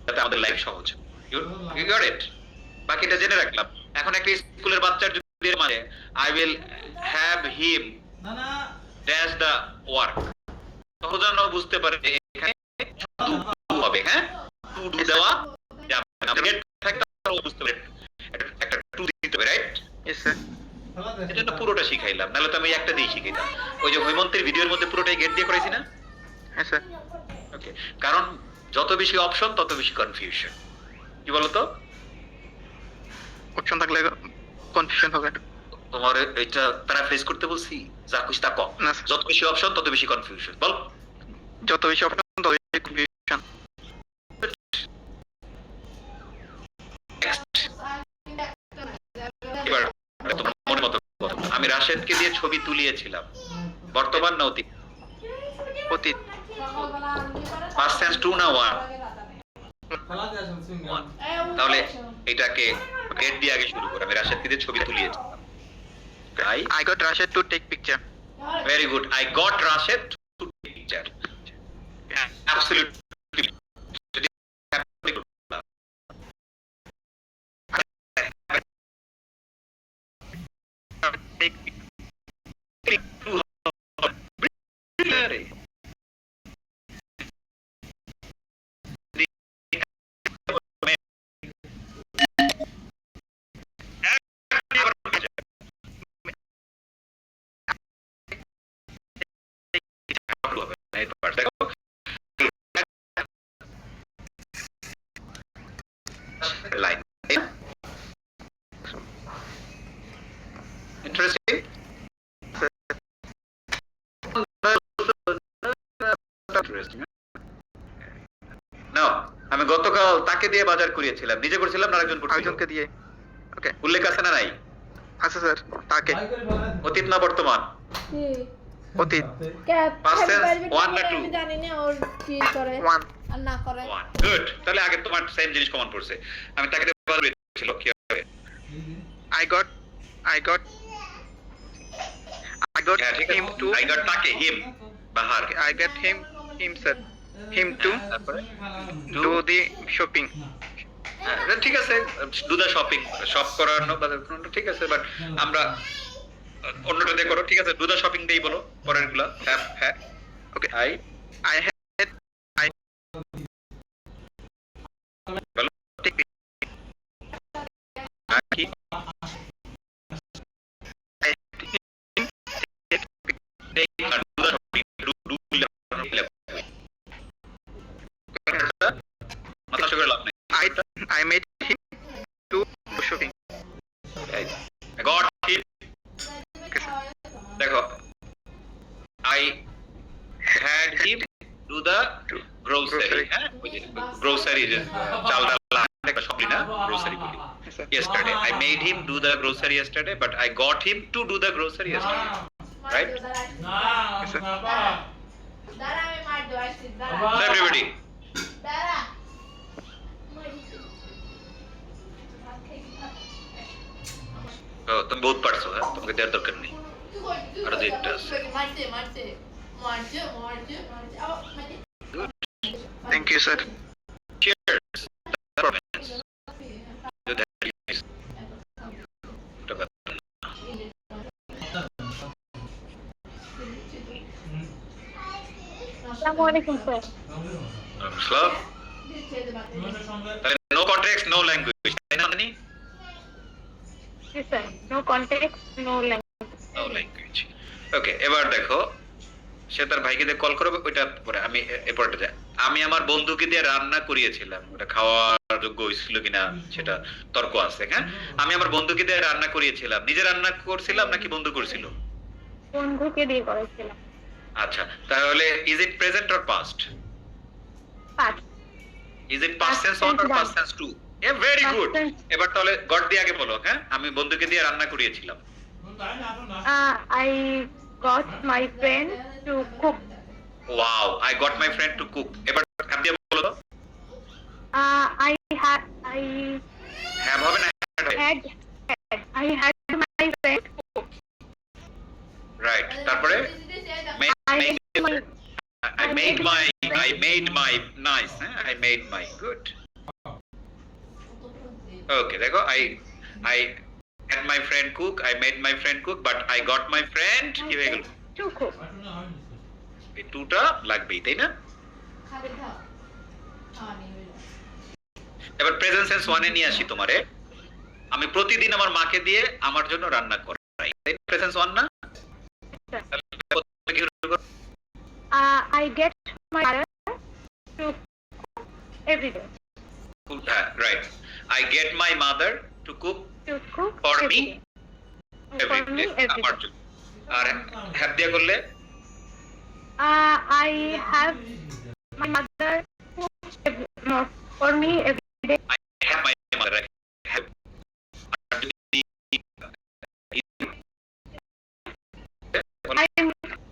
যাতে আমাদের লাইফ সহজ হয়। You got it? বাকিটা জেনে রাখলাম। এখন একটা স্কুলের বাচ্চার যদি মানে I will have him না না dash the work, সহজে বুঝতে পারে যে এখানে টু হবে, হ্যাঁ, টু ডু দেওয়া যাবে না, গেট থাকতে বুঝতে পারে একটা টু দিতে হবে, রাইট? Yes sir. এজন্য পুরোটা শিখাইলাম, নাহলে তো আমি একটা দিয়ে শিখাইতাম। ওই যে হৈমন্তের ভিডিওর মধ্যে পুরোটাই গেট দিয়ে করাইছি না? হ্যাঁ স্যার। ওকে, কারণ যত বেশি অপশন তত বেশি কনফিউশন। কি বলতো? অপশন থাকলে কনফিউশন হবে। তোমার এটা প্যারাফ্রেজ করতে বলছি, যা খুশি তা কম। না, যত বেশি অপশন তত বেশি কনফিউশন। বল, যত বেশি অপশন তত বেশি কনফিউশন। এবার তোমার মনে মতো কথা। আমি রাশেদকে দিয়ে ছবি তুলিয়েছিলাম, বর্তমান না অতীত? অতীত। পাস্ট টেন্স টু না ওয়ান? খেলা দিয়ে আসুন সিঙ্গেল। ওয়ান। তাহলে এটাকে গেট দিয়ে আগে শুরু করে আমি রাশেদকে দিয়ে ছবি তুলিয়েছিলাম। I got Rashid to take picture. Very good. I got Rashid to take picture. Absolutely. Take line. Interesting. Interesting. Now, আমি গতকাল তাকে দিয়ে বাজার করিয়েছিলাম, নিজে করেছিলাম না আরেকজন করেছিল? আরেকজনকে দিয়ে। ওকে, উল্লেখ আছে না নাই? আচ্ছা স্যার। তাকে। ভাই করে বলেন। অতীত না বর্তমান? অতীত। Past tense, one না two? আমি জানি না ওর কি করে 1. আর না করে। One. Good. তাহলে আগে তোমার সেম জিনিস কমন পড়ছে। আমি তাকে দিয়ে বাজার করিয়েছিল, কি হবে? I got হ্যাঁ, ঠিক him আছে। to I got তাকে, him, Bahar. I got him sir. Him to তারপরে do the shopping. হ্যাঁ ঠিক আছে, ডু দ্য শপিং, শপ করানো বা ঠিক আছে, বাট আমরা অন্যটা দিয়ে করো, ঠিক আছে, ডু দ্য শপিং দিয়েই বলো পরের গুলা। হ্যাভ, হ্যাঁ ওকে, I had বলো ঠিক কি মাথা শুকিয়ে লাভ নেই। I made him to do shopping. Got him, দেখো I had him do the grocery, হ্যাঁ ওই যে grocery যে চাল ডাল একটা শপলি না grocery বলি। Yesterday I made him do the grocery yesterday, but I got him to do the grocery yesterday, right? দাঁড়া আমি মার দেব আসছি So দাঁড়া everybody, দাঁড়া তো তুমি বহুত পারছো, হ্যাঁ তোমাকে দেওয়ার দরকার নেই। আরো যে একটা আছে। মারছে মারছে মারছে মারছে মারছে আবার মারছে Thank you, sir. Cheers. Performance. So that is Assalamualaikum, sir. slow. No context, no language. তাই না নানি? Yes, sir. No context, no language. No language. Okay, এবার দেখো সে তার ভাইকে দিয়ে কল করবে, ওইটা পরে আমি এরপরটা যাই। আমি আমার বন্ধুকে দিয়ে রান্না করিয়েছিলাম, ওটা খাওয়ার যোগ্য হয়েছিল কিনা সেটা তর্ক আছে, হ্যাঁ। আমি আমার বন্ধুকে দিয়ে রান্না করিয়েছিলাম, নিজে রান্না করছিলাম নাকি বন্ধু করছিল? বন্ধুকে দিয়ে করেছিলাম। আচ্ছা, তাহলে is it present or past? Past. Is it past tense 1 or past tense 2? A very good. এবার তাহলে গড দিয়ে আগে বলো, হ্যাঁ আমি বন্ধুকে দিয়ে রান্না করিয়েছিলাম। I got my friend to cook. Wow, I got my friend to cook. এবার হ্যাভ দিয়ে বলো তো। I হ্যাভ হবে না I had my friend cook. Right, তারপরে I made I made my nice, I made my good. Okay, দেখো I had my friend cook, I made my friend cook, but I got my friend কি হয়ে গেল? to cook. এই টুটা লাগবেই, তাই না? খাবে দাও আমি এবার প্রেজেন্ট সেন্স 1 এ নিয়ে আসি তোমারে। আমি প্রতিদিন আমার মাকে দিয়ে আমার জন্য রান্না করাই, তাই না? প্রেজেন্ট 1 না? I get my mother to cook every day. Right. I get my mother to cook To cook For every me? day. every For me day. every আমার day. জন্য। আর হ্যাভ দিয়ে করলে I have my mother cook for me every day. I have my mother. I have.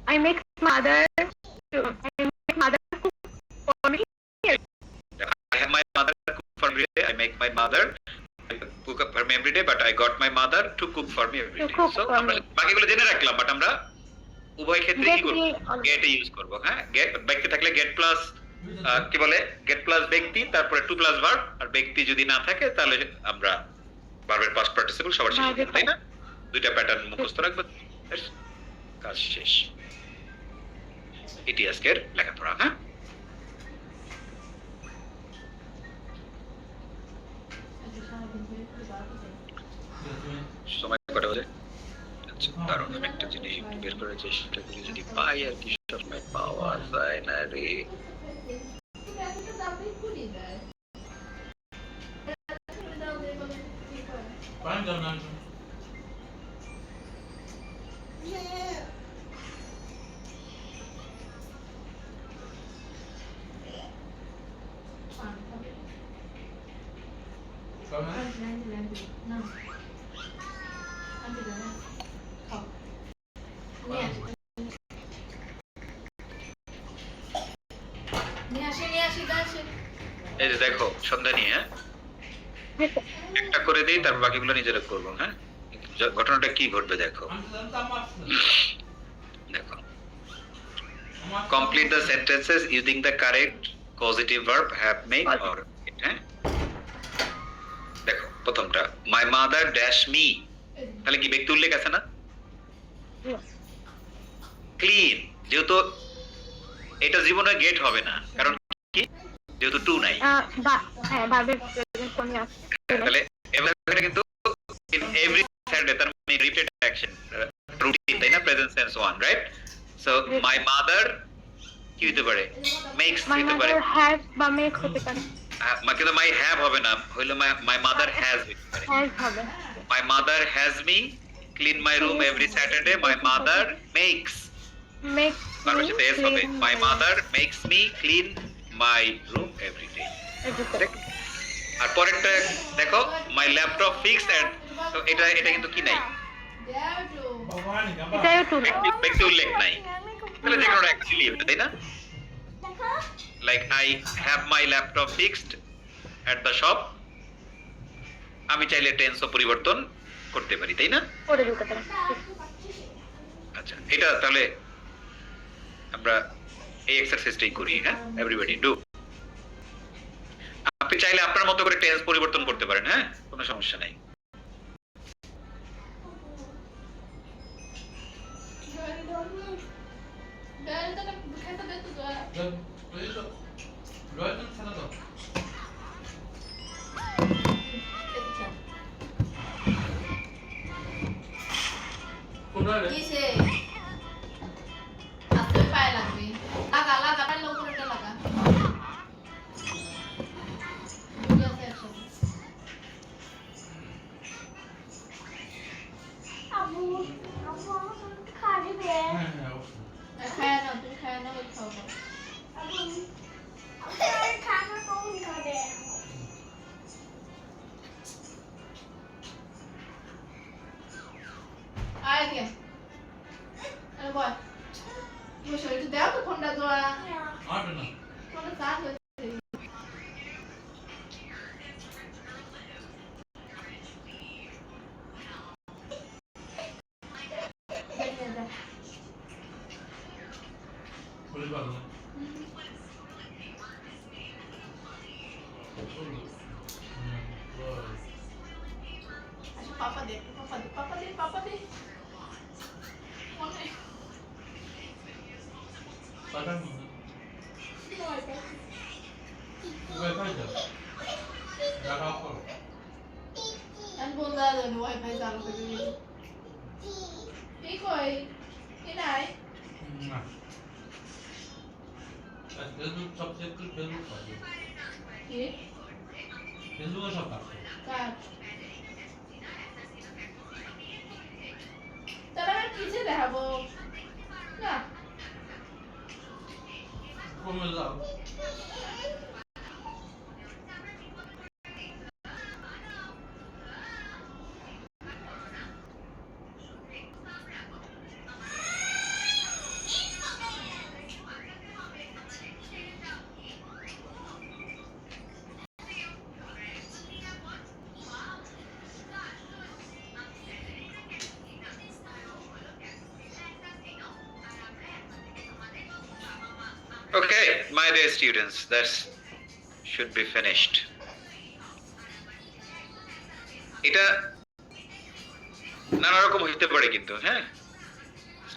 I make mother cook for me. I have my mother cook for me every day. I make my mother cook up for me every day, but I got my mother to cook for me every To day. cook So for আমরা me. বাকিগুলো জেনে রাখলাম, but আমরা উভয় ক্ষেত্রে কি Get করব? me on- gate use করব, হ্যাঁ। গেট ব্যক্তি থাকলে গেট প্লাস কি বলে গেট প্লাস ব্যক্তি, তারপরে টু প্লাস ভার্ব, আর ব্যক্তি যদি না থাকে তাহলে আমরা ভার্বের পাস্ট পার্টিসিপল সবার শেষে Verb এর দিই, তাই না? দুইটা প্যাটার্ন মুখস্থ রাখবে, কাজ শেষ। এটি আজকের লেখাপড়া, হ্যাঁ। সময় কটা বাজে? আচ্ছা দারুণ, আমি একটা জিনিস একটু বের করার চেষ্টা করি, যদি পাই আর কি, সবসময় পাওয়া যায় না রে। নিয়ে আসি দাসে এই যে দেখো সন্ধ্যা নিয়ে, হ্যাঁ Yes, sir. একটা করে দিই, তারপর বাকিগুলো নিজেরা করবো, হ্যাঁ। ঘটনাটা কি ঘটবে দেখো। দেখো, complete the sentences using the correct causative verb have, made or, হ্যাঁ। দেখো প্রথমটা মাই মাদার ড্যাশ মি, তাহলে কি ব্যক্তি উল্লেখ আছে না? ক্লিন, যেহেতু এটা জীবনে গেট হবে না, কারণ কি যেহেতু টু নাই। ভার্বের প্রেজেন্ট ফর্মে আছে। তাহলে এটা কিন্তু ইন এভরি স্যাটারডে, তার মানে রিপিটেড অ্যাকশন রুটিন, তাই না? Present tense one, right? So my mother কি হতে পারে? মেক্স মাই হতে পারে, মাদার হ্যাজ বা মেক হতে পারে। কিন্তু মাই হ্যাভ হবে না, হইলো মাই মাদার হ্যাজ হতে পারে। হ্যাজ হবে। My mother has me clean my room every Saturday. My mother makes. Make তারপর সাথে s হবে। My mother makes me clean my room every day. আর পরেরটা দেখো, my laptop fixed at, তো এটা কিন্তু কি নাই? এটাও টু না। ব্যক্তি উল্লেখ নাই। তাহলে যে কোনো একটা লিভ, তাই না? Like I have my laptop fixed at the shop. আমি চাইলে টেন্সও পরিবর্তন করতে পারি, তাই না? করে দিতে পারে। আচ্ছা, এটা তাহলে আমরা এই এক্সারসাইজটাই করি, হ্যাঁ? Everybody do. আপনি চাইলে আপনার মতো করে টেন্স পরিবর্তন করতে পারেন, হ্যাঁ? কোনো সমস্যা নাই। Leute, Kanada. কোনটা? কিসে হাতে পায়ে লাগবে, লাগা লাগা পায়ে উপরে লাগা। আবু আবু খাবে। খায় না, তুমি খায় না, ওই খাবো। আবু খানা কোন খাবে? আয় কে আরে বল বসে একটু দাও তো ফোনটা জোড়া আটে না। ফোনটা চার্জ হয়েছে। বলি পারো না। আচ্ছা পাপা দে পাপা দে পাপা দে পাপা দে ফোনে পাঠান না। ওয়াইফাই দাও। রাখা করো। আমি বলদা দেন ওয়াইফাই চালু করে দিই এই কই কি নাই না। ফেসবুক সবচেয়ে একটু ফেসবুক পাবে। কি ফেসবুকে সব পাবে। কাট তারা কিসে দেখাবো না কমে যাও। Okay, my dear students, that should be finished. এটা নানা রকম হইতে পারে কিন্তু, হ্যাঁ?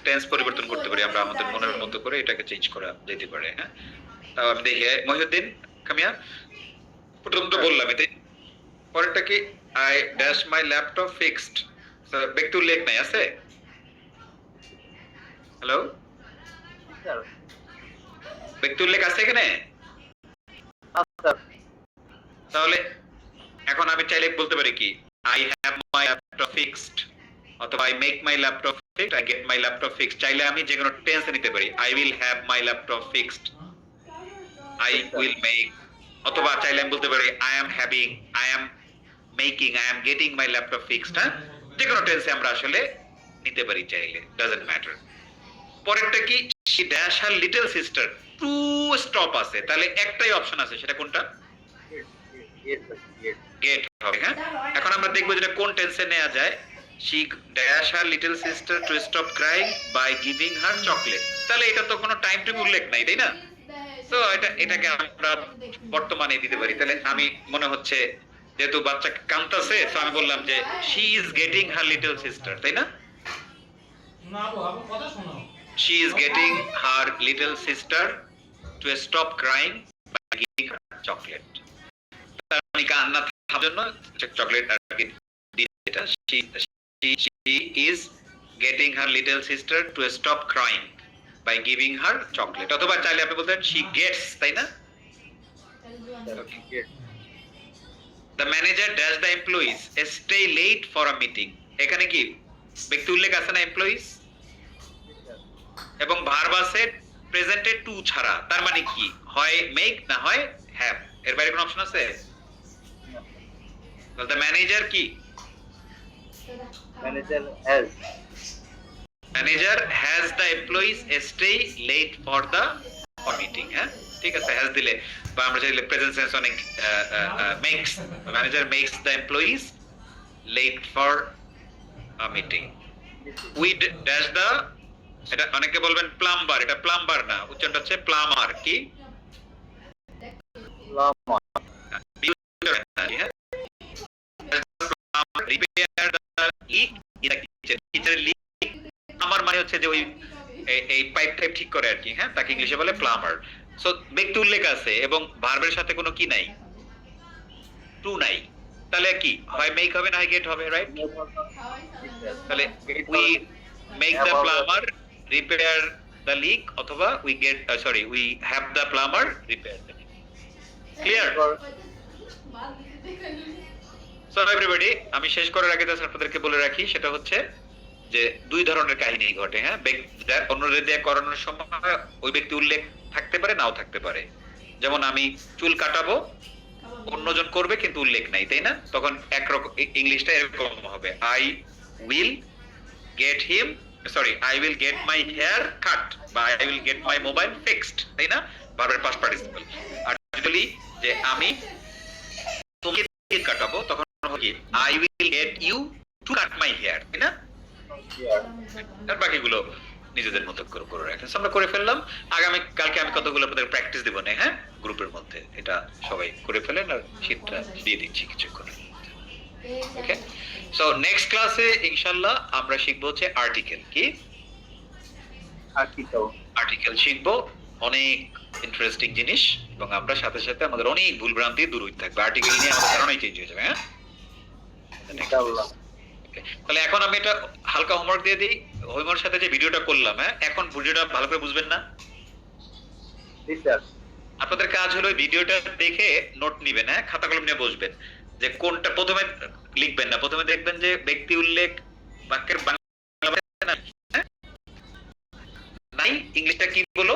টেন্স পরিবর্তন করতে পারি আমরা আমাদের মনের মতো করে, এটাকে চেঞ্জ করা যেতে পারে, হ্যাঁ? তাও আমি দেখি, মহিউদ্দিন কামিয়া, প্রথম তো বললাম এতে, পরেরটা কি? I dash my laptop fixed. ব্যক্তি উল্লেখ নাই, আছে? হ্যালো, ব্যক্তি উল্লেখ আছে এখানে? তাহলে এখন আমি চাইলে বলতে পারি কি, I have my laptop fixed, অথবা I make my laptop fixed, I get my laptop fixed। চাইলে আমি যে কোনো টেন্স নিতে পারি, I will have my laptop fixed, I will make, অথবা চাইলে আমি বলতে পারি I am having, I am making, I am getting my laptop fixed, হ্যাঁ? যে কোনো টেন্সে আমরা আসলে নিতে পারি চাইলে, doesn't matter। পরেরটা কি? She dash her little sister, to stop আছে, তাহলে একটাই অপশন আছে, সেটা কোনটা? গেট হবে, হ্যাঁ? এখন আমরা দেখবো যেটা কোন টেন্সে নেওয়া যায়। She dash her little sister to stop crying by giving her chocolate, তাহলে এটা তো কোনো টাইম টু উল্লেখ নাই, তাই না? তো এটাকে আমরা বর্তমানে দিতে পারি। তাহলে আমি মনে হচ্ছে যেহেতু বাচ্চা কাঁদতেছে, তো আমি বললাম যে she is getting her little sister, তাই না? না আপু, আপু কথা শোনো। She is getting her little sister to stop crying by giving her chocolate. তার মানে কান্না থামার জন্য চকলেট আর কি দিয়েছে। She is getting her little sister to stop crying by giving her chocolate. অথবা চাইলে আপনি বলতেন she gets, তাই না? The manager dash the employees stay late for a meeting. এখানে কি ব্যক্তি উল্লেখ আছে না employees? এবং ভার্ব আছে প্রেজেন্টে টু ছাড়া, তার মানে কি হয় মেক না হয় হ্যাভ, এর বাইরে কোনো অপশন আছে? দ্য ম্যানেজার কি manager has the employees stay late for the meeting. হ্যাঁ ঠিক আছে, হ্যাজ দিলে বা আমরা চাইলে প্রেজেন্ট সেন্স অনেক makes, manager makes the employees late for a meeting. We dash the, এটা অনেকে বলবেন প্লাম্বার, এটা প্লাম্বার না, উচ্চারণটা হচ্ছে প্লামার। কি আমার মানে হচ্ছে যে ওই এই পাইপ টাইপ ঠিক করে আর কি। হ্যাঁ তাকে ইংলিশে বলে প্লামার। সো ব্যক্তি উল্লেখ আছে এবং ভার্বের সাথে কোনো কি নাই, টু নাই, তাহলে কি হয় মেক হবে না হয় গেট হবে, রাইট? তাহলে we make the plumber repair the leak অথবা we get we have the plumber repair the leak. Clear? So everybody, আমি শেষ করার আগে জাস্ট আপনাদেরকে বলে রাখি, সেটা হচ্ছে যে দুই ধরনের কাহিনী ঘটে। হ্যাঁ অন্যদের দিয়ে করানোর সময় ওই ব্যক্তি উল্লেখ থাকতে পারে নাও থাকতে পারে। যেমন আমি চুল কাটাবো, অন্যজন করবে কিন্তু উল্লেখ নাই, তাই না? তখন একরকম ইংলিশটা এরকম হবে, I will get my hair cut বা I will get my mobile fixed, তাই না? ভার্বের পাস্ট পার্টিসিপল। আর যদি যে আমি তোমাকে চুল কাটাবো, তখন হবে কি I will get you to cut my hair, তাই না? আর বাকিগুলো নিজেদের মতো করে রাখেন। আমরা করে ফেললাম। কালকে আমি কতগুলো আপনাদের প্র্যাকটিস দেব না, হ্যাঁ গ্রুপের মধ্যে, এটা সবাই করে ফেলেন আর শীটটা দিয়ে দিচ্ছি কিছুক্ষণের মধ্যে। ওকে, সো নেক্সট ক্লাসে ইনশাআল্লাহ আমরা শিখবো হচ্ছে আর্টিকেল। কি আর্টিকেল শিখবো, অনেক ইন্টারেস্টিং জিনিস, এবং আমরা সাথে সাথে আমাদের অনেক ভুলভ্রান্তি দূর হইতে থাকবে। আর্টিকেল নিয়ে আমাদের ধারণাই চেঞ্জ হয়ে যাবে। হ্যাঁ তাহলে এখন আমি এটা হালকা হোমওয়ার্ক দিয়ে দিই। হোমওয়ার্কের সাথে যে ভিডিওটা করলাম, হ্যাঁ এখন ভিডিওটা ভালো করে বুঝবেন না? আপনাদের কাজ হলো ভিডিওটা দেখে নোট নিবেন, হ্যাঁ খাতা কলম নিয়ে বসবেন, যে কোনটা প্রথমে লিখবেন না, প্রথমে দেখবেন যে ব্যক্তি উল্লেখ বাক্যের বাংলা নাই, ইংলিশটা কি বলো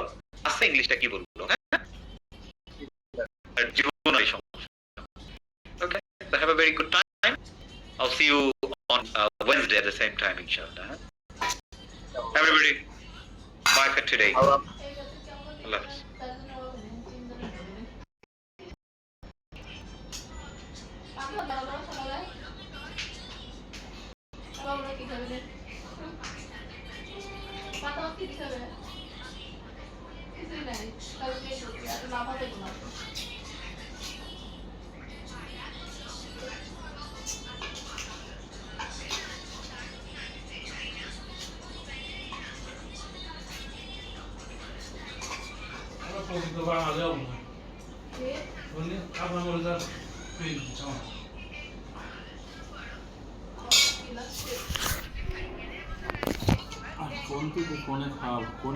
আছে, ইংলিশটা কি বলবো, হ্যাঁ জীবনের সমস্যা। ওকে, have a very good time. I'll see you on Wednesday at the same time, inshallah. Everybody, bye for today. Allah Hafiz. কোন থেকে কোনে খাও, কোন